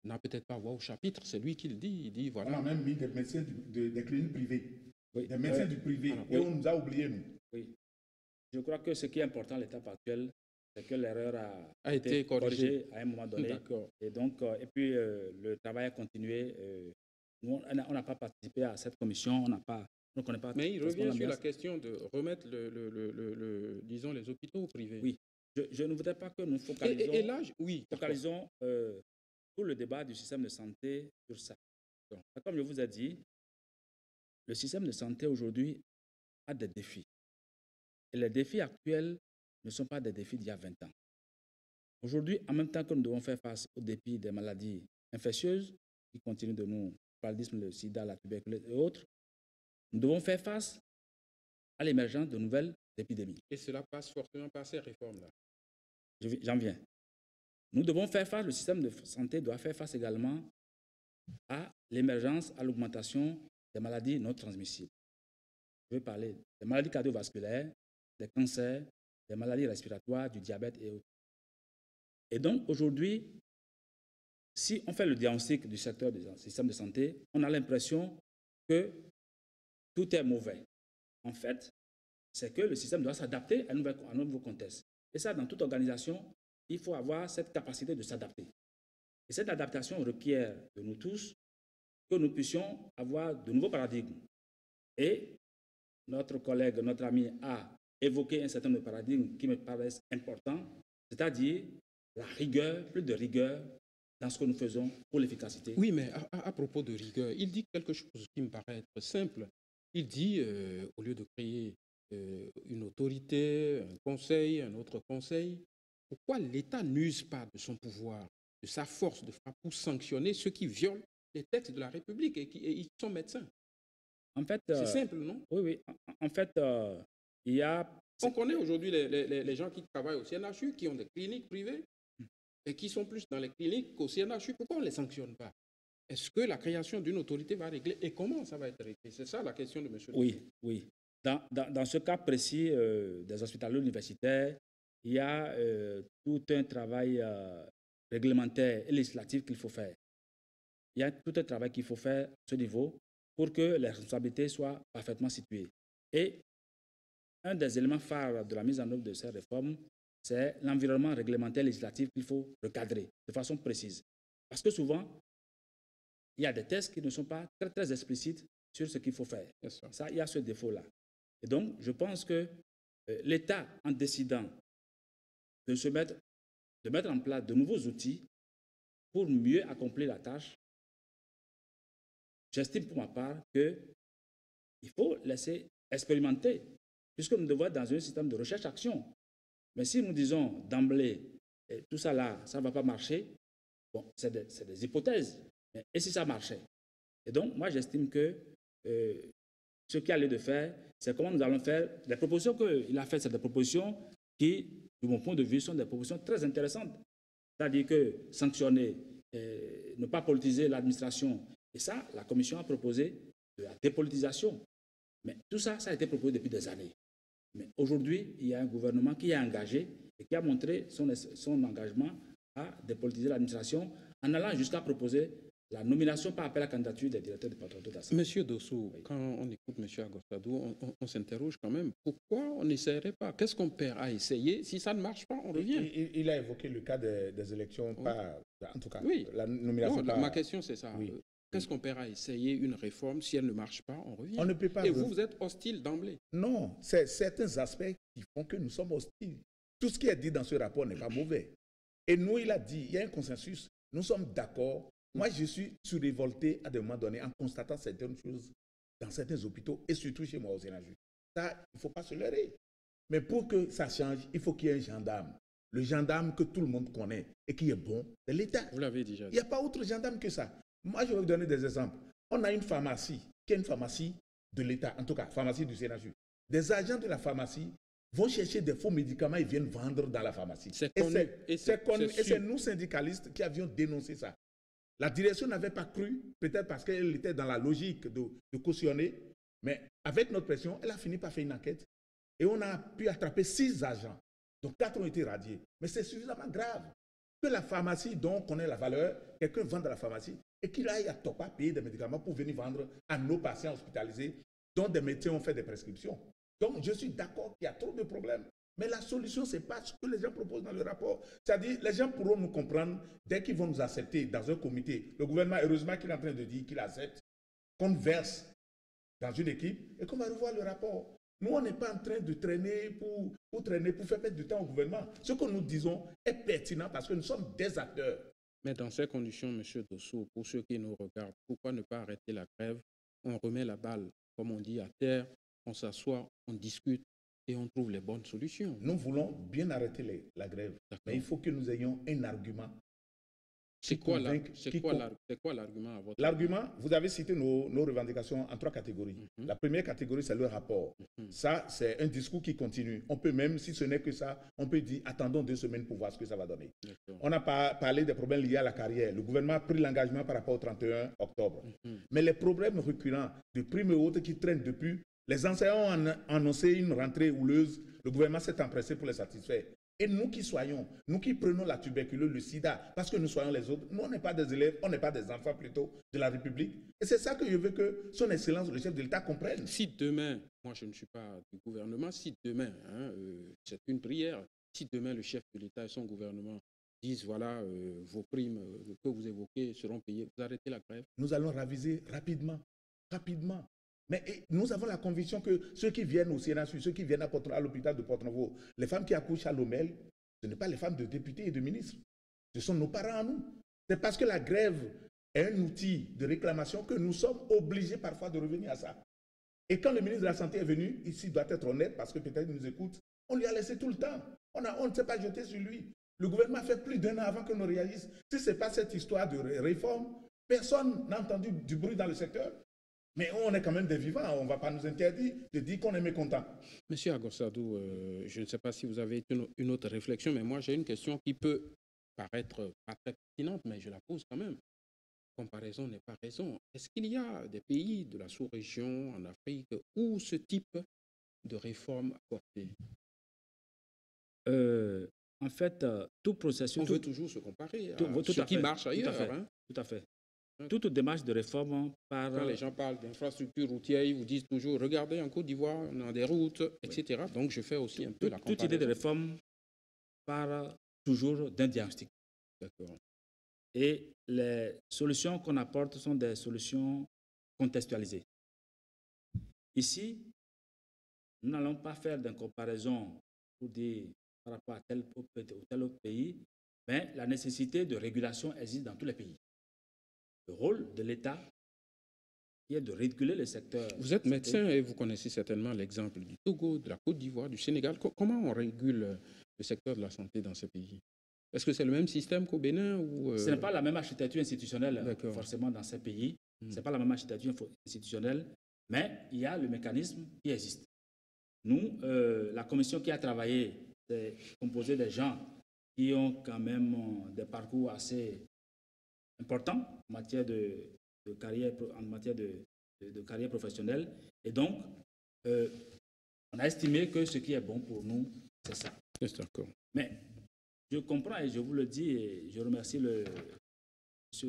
n'a peut-être pas voix au chapitre, c'est lui qui le dit, il dit, voilà. On a même mis des médecins des cliniques privées, oui. Des médecins du privé, et on nous a oubliés, nous. Oui. Je crois que ce qui est important à l'étape actuelle, c'est que l'erreur a été corrigée à un moment donné. D'accord. Et donc, le travail a continué. Nous, on n'a pas participé à cette commission, on ne connaît pas. Mais il revient sur la question de remettre disons, les hôpitaux privés. Oui. Je ne voudrais pas que nous focalisons, et là, focalisons tout le débat du système de santé sur ça. Donc, comme je vous ai dit, le système de santé aujourd'hui a des défis. Et les défis actuels ne sont pas des défis d'il y a 20 ans. Aujourd'hui, en même temps que nous devons faire face aux défis des maladies infectieuses qui continuent de nous paludisme, le sida, la tuberculose et autres, nous devons faire face à l'émergence de nouvelles épidémies. Et cela passe fortement par ces réformes-là. J'en viens. Nous devons faire face, le système de santé doit faire face également à l'émergence, à l'augmentation des maladies non transmissibles. Je vais parler des maladies cardiovasculaires, des cancers, des maladies respiratoires, du diabète et autres. Et donc, aujourd'hui, si on fait le diagnostic du secteur du système de santé, on a l'impression que tout est mauvais. En fait, c'est que le système doit s'adapter à un nouveau contexte. Et ça, dans toute organisation, il faut avoir cette capacité de s'adapter. Et cette adaptation requiert de nous tous que nous puissions avoir de nouveaux paradigmes. Et notre collègue, notre ami a évoqué un certain nombre de paradigmes qui me paraissent importants, c'est-à-dire la rigueur, plus de rigueur dans ce que nous faisons pour l'efficacité. Oui, mais à propos de rigueur, il dit quelque chose qui me paraît être simple. Il dit, au lieu de créer une autorité, un conseil, un autre conseil, pourquoi l'État n'use pas de son pouvoir, de sa force de frappe pour sanctionner ceux qui violent les textes de la République et qui sont médecins? En fait, c'est simple, non? Oui. En fait, il y a... On connaît aujourd'hui les gens qui travaillent au CNHU, qui ont des cliniques privées et qui sont plus dans les cliniques qu'au CNHU. Pourquoi on ne les sanctionne pas? Est-ce que la création d'une autorité va régler et comment ça va être réglé? C'est ça la question de M. Oui. Dans ce cas précis des hospitaliers universitaires, il y a tout un travail réglementaire et législatif qu'il faut faire. Il y a tout un travail qu'il faut faire à ce niveau pour que les responsabilités soient parfaitement situées. Et un des éléments phares de la mise en œuvre de ces réformes, c'est l'environnement réglementaire législatif qu'il faut recadrer de façon précise. Parce que souvent, il y a des tests qui ne sont pas très, très explicites sur ce qu'il faut faire. Ça, il y a ce défaut-là. Et donc, je pense que l'État, en décidant de mettre en place de nouveaux outils pour mieux accomplir la tâche, j'estime pour ma part qu'il faut laisser expérimenter, puisque nous devons être dans un système de recherche-action. Mais si nous disons d'emblée, tout ça là, ça ne va pas marcher, bon, c'est des hypothèses. Mais et si ça marchait? Et donc, moi, j'estime que ce qu'il y a lieu de faire, c'est comment nous allons faire. Les propositions qu'il a faites, c'est des propositions qui, de mon point de vue, sont des propositions très intéressantes. C'est-à-dire que sanctionner, ne pas politiser l'administration. Et ça, la Commission a proposé de la dépolitisation. Mais tout ça, ça a été proposé depuis des années. Mais aujourd'hui, il y a un gouvernement qui est engagé et qui a montré son engagement à dépolitiser l'administration en allant jusqu'à proposer la nomination par appel à candidature des directeurs de patrimoine d'assaut. Monsieur Dossou, oui. Quand on écoute M. Agostado, on s'interroge quand même. Pourquoi on n'essayerait pas? Qu'est-ce qu'on perd à essayer? Si ça ne marche pas, on revient. Il a évoqué le cas des élections, oui. En tout cas, oui. la nomination. Non, ma question, c'est ça. Oui. Qu'est-ce qu'on perd à essayer une réforme? Si elle ne marche pas, on revient. On ne peut pas. Et vous êtes hostile d'emblée. Non, c'est certains aspects qui font que nous sommes hostiles. Tout ce qui est dit dans ce rapport n'est pas mauvais. Et nous, il a dit, il y a un consensus. Nous sommes d'accord. Moi, je suis surrévolté à des moments donnés en constatant certaines choses dans certains hôpitaux et surtout chez moi au CNHU. Ça, il ne faut pas se leurrer. Mais pour que ça change, il faut qu'il y ait un gendarme. Le gendarme que tout le monde connaît et qui est bon, c'est l'État. Vous l'avez déjà dit. Il n'y a pas autre gendarme que ça. Moi, je vais vous donner des exemples. On a une pharmacie, qui est une pharmacie de l'État, en tout cas, pharmacie du CNHU. Des agents de la pharmacie vont chercher des faux médicaments et viennent vendre dans la pharmacie. C'est connu. Et c'est nous, syndicalistes, qui avions dénoncé ça. La direction n'avait pas cru, peut-être parce qu'elle était dans la logique de cautionner, mais avec notre pression, elle a fini par faire une enquête et on a pu attraper 6 agents, dont 4 ont été radiés. Mais c'est suffisamment grave que la pharmacie dont on connaît la valeur, quelqu'un vende à la pharmacie et qu'il aille à Topa payer des médicaments pour venir vendre à nos patients hospitalisés dont des médecins ont fait des prescriptions. Donc je suis d'accord qu'il y a trop de problèmes. Mais la solution, ce n'est pas ce que les gens proposent dans le rapport. C'est-à-dire, les gens pourront nous comprendre dès qu'ils vont nous accepter dans un comité. Le gouvernement, heureusement qu'il est en train de dire qu'il accepte, qu'on verse dans une équipe et qu'on va revoir le rapport. Nous, on n'est pas en train de traîner pour faire perdre du temps au gouvernement. Ce que nous disons est pertinent parce que nous sommes des acteurs. Mais dans ces conditions, M. Dossou, pour ceux qui nous regardent, pourquoi ne pas arrêter la grève? On remet la balle, comme on dit, à terre, on s'assoit, on discute et on trouve les bonnes solutions. Nous voulons bien arrêter la grève, mais il faut que nous ayons un argument C'est quoi l'argument à votre L'argument, vous avez cité nos revendications en 3 catégories. La première catégorie, c'est le rapport. Ça, c'est un discours qui continue. On peut même, si ce n'est que ça, on peut dire attendons 2 semaines pour voir ce que ça va donner. On a parlé des problèmes liés à la carrière. Le gouvernement a pris l'engagement par rapport au 31 octobre. Mais les problèmes récurrents de primes et autres qui traînent depuis, les enseignants ont annoncé une rentrée houleuse. Le gouvernement s'est empressé pour les satisfaire. Et nous qui prenons la tuberculose, le sida, parce que nous soyons les autres, nous on n'est pas des élèves, on n'est pas des enfants plutôt de la République. Et c'est ça que je veux que son Excellence, le chef de l'État, comprenne. Si demain, moi je ne suis pas du gouvernement, si demain, c'est une prière, si demain le chef de l'État et son gouvernement disent voilà, vos primes que vous évoquez seront payées, vous arrêtez la grève? Nous allons raviser rapidement. Mais nous avons la conviction que ceux qui viennent au CNHU, ceux qui viennent à l'hôpital de Porto-Novo, les femmes qui accouchent à Lomel, ce n'est pas les femmes de députés et de ministres. Ce sont nos parents à nous. C'est parce que la grève est un outil de réclamation que nous sommes obligés parfois de revenir à ça. Et quand le ministre de la Santé est venu, ici il doit être honnête parce que peut-être il nous écoute, on lui a laissé tout le temps. On ne s'est pas jeté sur lui. Le gouvernement a fait plus d'1 an avant que nous réalissions. Si ce n'est pas cette histoire de réforme, personne n'a entendu du bruit dans le secteur. Mais on est quand même des vivants, on ne va pas nous interdire de dire qu'on est mécontent. Monsieur Agossadou, je ne sais pas si vous avez une autre réflexion, mais moi j'ai une question qui peut paraître pas très pertinente, mais je la pose quand même. Comparaison n'est pas raison. Est-ce qu'il y a des pays de la sous-région en Afrique où ce type de réforme a porté? En fait, tout processus... On veut toujours se comparer à ce qui marche ailleurs. Tout à fait. Toute démarche de réforme par... Quand les gens parlent d'infrastructures routières, ils vous disent toujours, regardez, en Côte d'Ivoire, on a des routes, etc. Donc, je fais aussi un peu la comparaison. Toute idée de réforme part toujours d'un diagnostic. D'accord. Et les solutions qu'on apporte sont des solutions contextualisées. Ici, nous n'allons pas faire d'une comparaison pour dire par rapport à tel ou tel autre pays, mais la nécessité de régulation existe dans tous les pays. Le rôle de l'État qui est de réguler le secteur. Vous êtes médecin et vous connaissez certainement l'exemple du Togo, de la Côte d'Ivoire, du Sénégal. Comment on régule le secteur de la santé dans ces pays? Est-ce que c'est le même système qu'au Bénin ou Ce n'est pas la même architecture institutionnelle forcément dans ces pays. Ce n'est pas la même architecture institutionnelle, mais il y a le mécanisme qui existe. Nous, la commission qui a travaillé, c'est composée des gens qui ont quand même des parcours assez important en matière de carrière, carrière professionnelle. Et donc, on a estimé que ce qui est bon pour nous, c'est ça. D'accord. Mais je comprends et je vous le dis et je remercie M.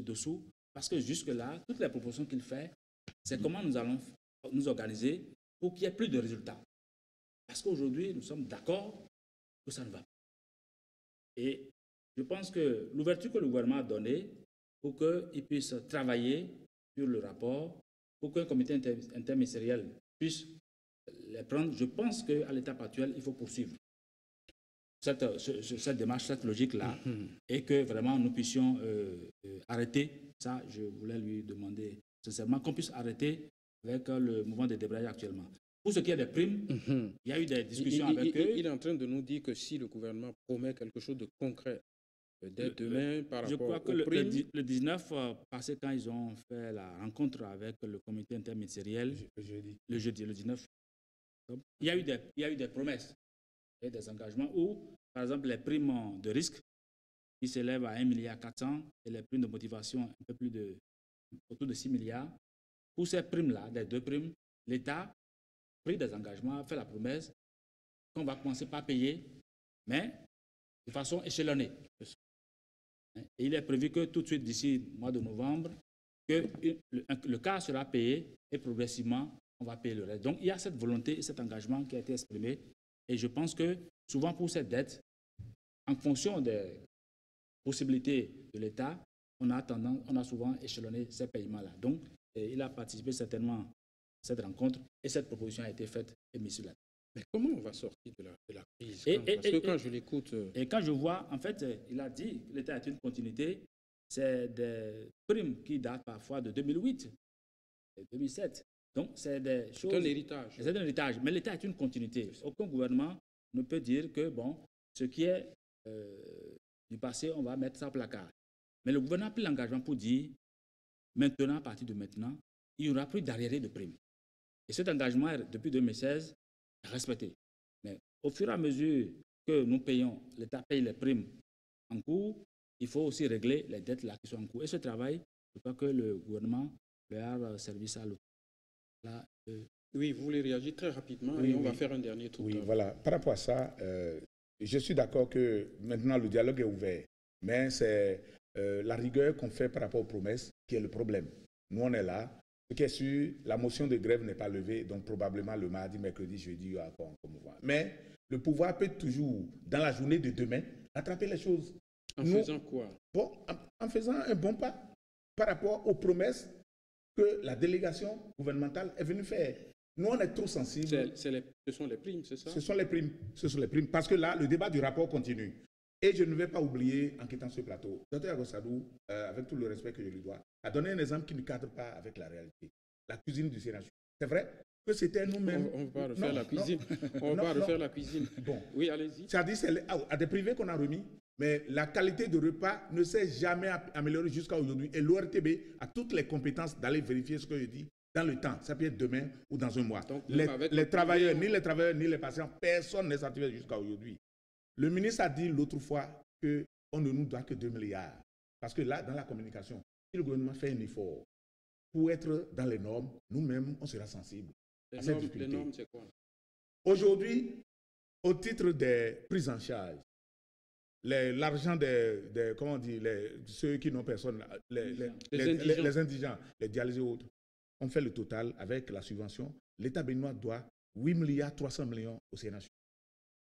Dossou parce que jusque-là, toutes les propositions qu'il fait, c'est comment nous allons nous organiser pour qu'il y ait plus de résultats. Parce qu'aujourd'hui, nous sommes d'accord que ça ne va pas. Et je pense que l'ouverture que le gouvernement a donnée pour qu'il puisse travailler sur le rapport, pour qu'un comité interministériel puisse les prendre. Je pense qu'à l'étape actuelle, il faut poursuivre cette démarche, cette logique-là, et que vraiment nous puissions arrêter. Ça, je voulais lui demander sincèrement qu'on puisse arrêter avec le mouvement de débrayage actuellement. Pour ce qui est des primes, il y a eu des discussions avec eux. Il est en train de nous dire que si le gouvernement promet quelque chose de concret dès demain par rapport aux primes... Je crois que le 19 passé, quand ils ont fait la rencontre avec le comité interministériel, le jeudi, le 19, il y a eu des promesses et des engagements où, par exemple, les primes de risque qui s'élèvent à 1,4 milliard et les primes de motivation un peu plus autour de 6 milliards. Pour ces primes-là, les 2 primes, l'État a pris des engagements, a fait la promesse qu'on va commencer par payer, mais de façon échelonnée. Et il est prévu que tout de suite, d'ici le mois de novembre, que le cas sera payé et progressivement, on va payer le reste. Donc, il y a cette volonté et cet engagement qui a été exprimé. Et je pense que souvent pour cette dette, en fonction des possibilités de l'État, on a souvent échelonné ces paiements-là. Donc, il a participé certainement à cette rencontre et cette proposition a été faite et mise sur la table. Mais comment on va sortir de la crise? Parce que quand je l'écoute... Et quand je vois, en fait, il a dit que l'État est une continuité, c'est des primes qui datent parfois de 2008, 2007. Donc, c'est des choses... C'est un héritage. C'est un héritage, mais l'État est une continuité. Aucun gouvernement ne peut dire que, bon, ce qui est du passé, on va mettre ça au placard. Mais le gouvernement a pris l'engagement pour dire, maintenant, à partir de maintenant, il n'y aura plus d'arriérés de primes. Et cet engagement, depuis 2016, est respecté. Mais au fur et à mesure que nous payons, l'État paye les primes en cours, il faut aussi régler les dettes là qui sont en cours. Et ce travail, je crois que le gouvernement leur a servi ça. Oui, vous voulez réagir très rapidement Oui, et on va oui. faire un dernier tour. Oui, voilà. Par rapport à ça, je suis d'accord que maintenant le dialogue est ouvert, mais c'est la rigueur qu'on fait par rapport aux promesses qui est le problème. Nous, on est là. Ce qui est sûr, la motion de grève n'est pas levée, donc probablement le mardi, mercredi, jeudi, il y aura encore un mouvement. Mais le pouvoir peut toujours, dans la journée de demain, rattraper les choses. En faisant quoi? Bon, en faisant un bon pas par rapport aux promesses que la délégation gouvernementale est venue faire. Nous, on est trop sensibles. Ce sont les primes, c'est ça? Ce sont les primes. Ce sont les primes. Parce que là, le débat du rapport continue. Et je ne vais pas oublier, en quittant ce plateau, Dr Agosadou, avec tout le respect que je lui dois, a donné un exemple qui ne cadre pas avec la réalité. La cuisine du CNHU. C'est vrai que c'était nous-mêmes. On ne va pas refaire la cuisine. On va pas refaire la cuisine. Bon. Oui, allez-y. C'est-à-dire, c'est à des privés qu'on a remis, mais la qualité de repas ne s'est jamais améliorée jusqu'à aujourd'hui. Et l'ORTB a toutes les compétences d'aller vérifier ce que je dis dans le temps. Ça peut être demain ou dans un mois. Donc, les travailleurs, ni les patients, personne n'est satisfait jusqu'à aujourd'hui. Le ministre a dit l'autre fois qu'on ne nous doit que 2 milliards. Parce que là, dans la communication, si le gouvernement fait un effort pour être dans les normes, nous-mêmes, on sera sensibles. Les normes, c'est quoi? Aujourd'hui, au titre des prises en charge, l'argent des comment on dit, ceux qui n'ont personne, les indigents, les dialysés et autres, on fait le total avec la subvention. L'État béninois doit 8 milliards 300 millions au CNHU.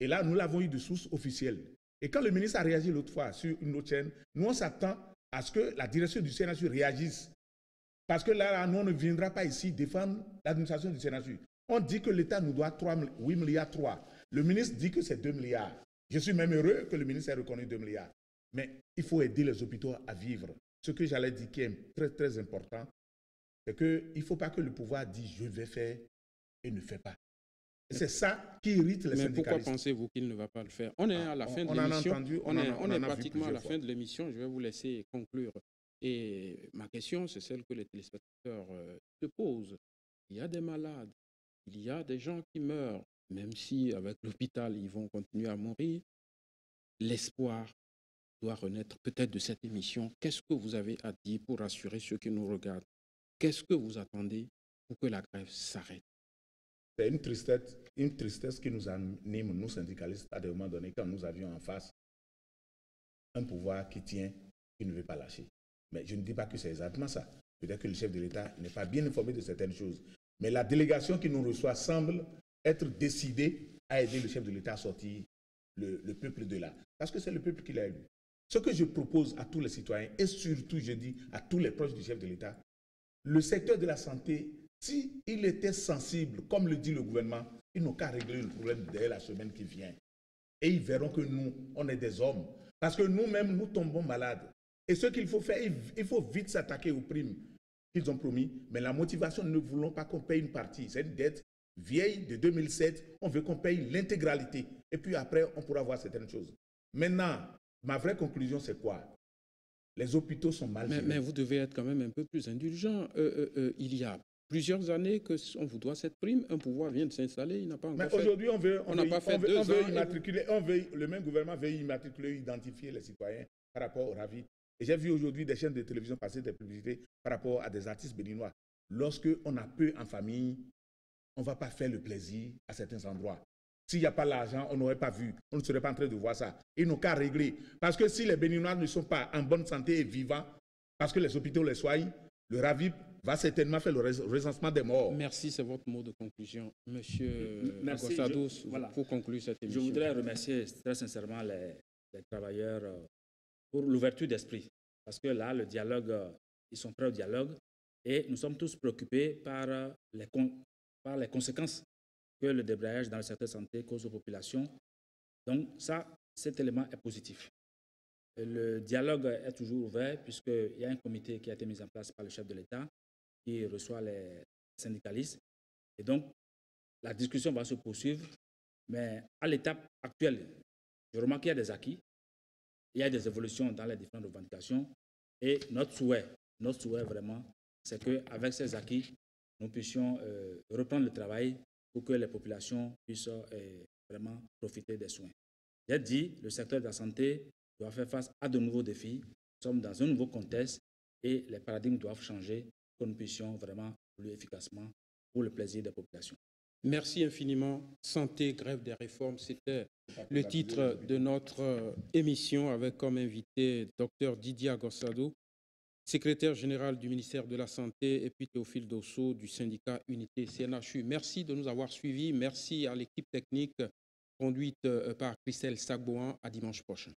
Et là, nous l'avons eu de source officielle. Et quand le ministre a réagi l'autre fois sur une autre chaîne, nous, on s'attend à ce que la direction du CNHU réagisse. Parce que là, nous, on ne viendra pas ici défendre l'administration du CNHU. On dit que l'État nous doit 8 milliards 3. Le ministre dit que c'est 2 milliards. Je suis même heureux que le ministre ait reconnu 2 milliards. Mais il faut aider les hôpitaux à vivre. Ce que j'allais dire qui est très, très important, c'est qu'il ne faut pas que le pouvoir dise « je vais faire » et ne fait pas. C'est ça qui irrite les syndicalistes. Mais pourquoi pensez-vous qu'il ne va pas le faire? On est à la fin de l'émission. On est pratiquement à la fin de l'émission. Je vais vous laisser conclure. Et ma question, c'est celle que les téléspectateurs se posent. Il y a des malades, il y a des gens qui meurent, même si avec l'hôpital, ils vont continuer à mourir. L'espoir doit renaître peut-être de cette émission. Qu'est-ce que vous avez à dire pour rassurer ceux qui nous regardent? Qu'est-ce que vous attendez pour que la grève s'arrête? C'est une tristesse qui nous anime, nous syndicalistes, à des moments donnés, quand nous avions en face un pouvoir qui tient, qui ne veut pas lâcher. Mais je ne dis pas que c'est exactement ça. Peut-être que le chef de l'État n'est pas bien informé de certaines choses. Mais la délégation qui nous reçoit semble être décidée à aider le chef de l'État à sortir le peuple de là. Parce que c'est le peuple qui l'a élu. Ce que je propose à tous les citoyens, et surtout, je dis, à tous les proches du chef de l'État, le secteur de la santé, s'il était sensible, comme le dit le gouvernement, ils n'ont qu'à régler le problème dès la semaine qui vient. Et ils verront que nous, on est des hommes. Parce que nous-mêmes, nous tombons malades. Et ce qu'il faut faire, il faut vite s'attaquer aux primes qu'ils ont promis. Mais la motivation, nous ne voulons pas qu'on paye une partie. C'est une dette vieille de 2007. On veut qu'on paye l'intégralité. Et puis après, on pourra voir certaines choses. Maintenant, ma vraie conclusion, c'est quoi? Les hôpitaux sont mal gérés. Mais vous devez être quand même un peu plus indulgent. Il y a plusieurs années qu'on vous doit cette prime. Un pouvoir vient de s'installer, il n'a pas encore fait. Mais aujourd'hui, on veut immatriculer. Le même gouvernement veut immatriculer, identifier les citoyens par rapport au RAVIP. Et j'ai vu aujourd'hui des chaînes de télévision passer des publicités par rapport à des artistes béninois. Lorsque on a peu en famille, on ne va pas faire le plaisir à certains endroits. S'il n'y a pas l'argent, on n'aurait pas vu. On ne serait pas en train de voir ça. Ils n'ont qu'à régler. Parce que si les Béninois ne sont pas en bonne santé et vivants, parce que les hôpitaux les soignent, le RAVIP va certainement faire le recensement des morts. Merci, c'est votre mot de conclusion. Monsieur Agosadou, pour conclure cette émission. Je voudrais remercier très sincèrement les travailleurs pour l'ouverture d'esprit. Parce que là, le dialogue, ils sont prêts au dialogue et nous sommes tous préoccupés par les conséquences que le débrayage dans le secteur santé cause aux populations. Donc ça, cet élément est positif. Et le dialogue est toujours ouvert puisqu'il y a un comité qui a été mis en place par le chef de l'État qui reçoit les syndicalistes. Et donc, la discussion va se poursuivre. Mais à l'étape actuelle, je remarque qu'il y a des acquis, il y a des évolutions dans les différentes revendications. Et notre souhait vraiment, c'est qu'avec ces acquis, nous puissions reprendre le travail pour que les populations puissent vraiment profiter des soins. J'ai dit, le secteur de la santé doit faire face à de nouveaux défis. Nous sommes dans un nouveau contexte et les paradigmes doivent changer pour que nous puissions vraiment plus efficacement pour le plaisir des populations. Merci infiniment. Santé, grève des réformes, c'était le titre de notre émission avec comme invité Dr Didier Agossado, secrétaire général du ministère de la Santé, et puis Théophile Dosso du syndicat Unité CNHU. Merci de nous avoir suivis. Merci à l'équipe technique conduite par Christelle Sagboan. À dimanche prochain.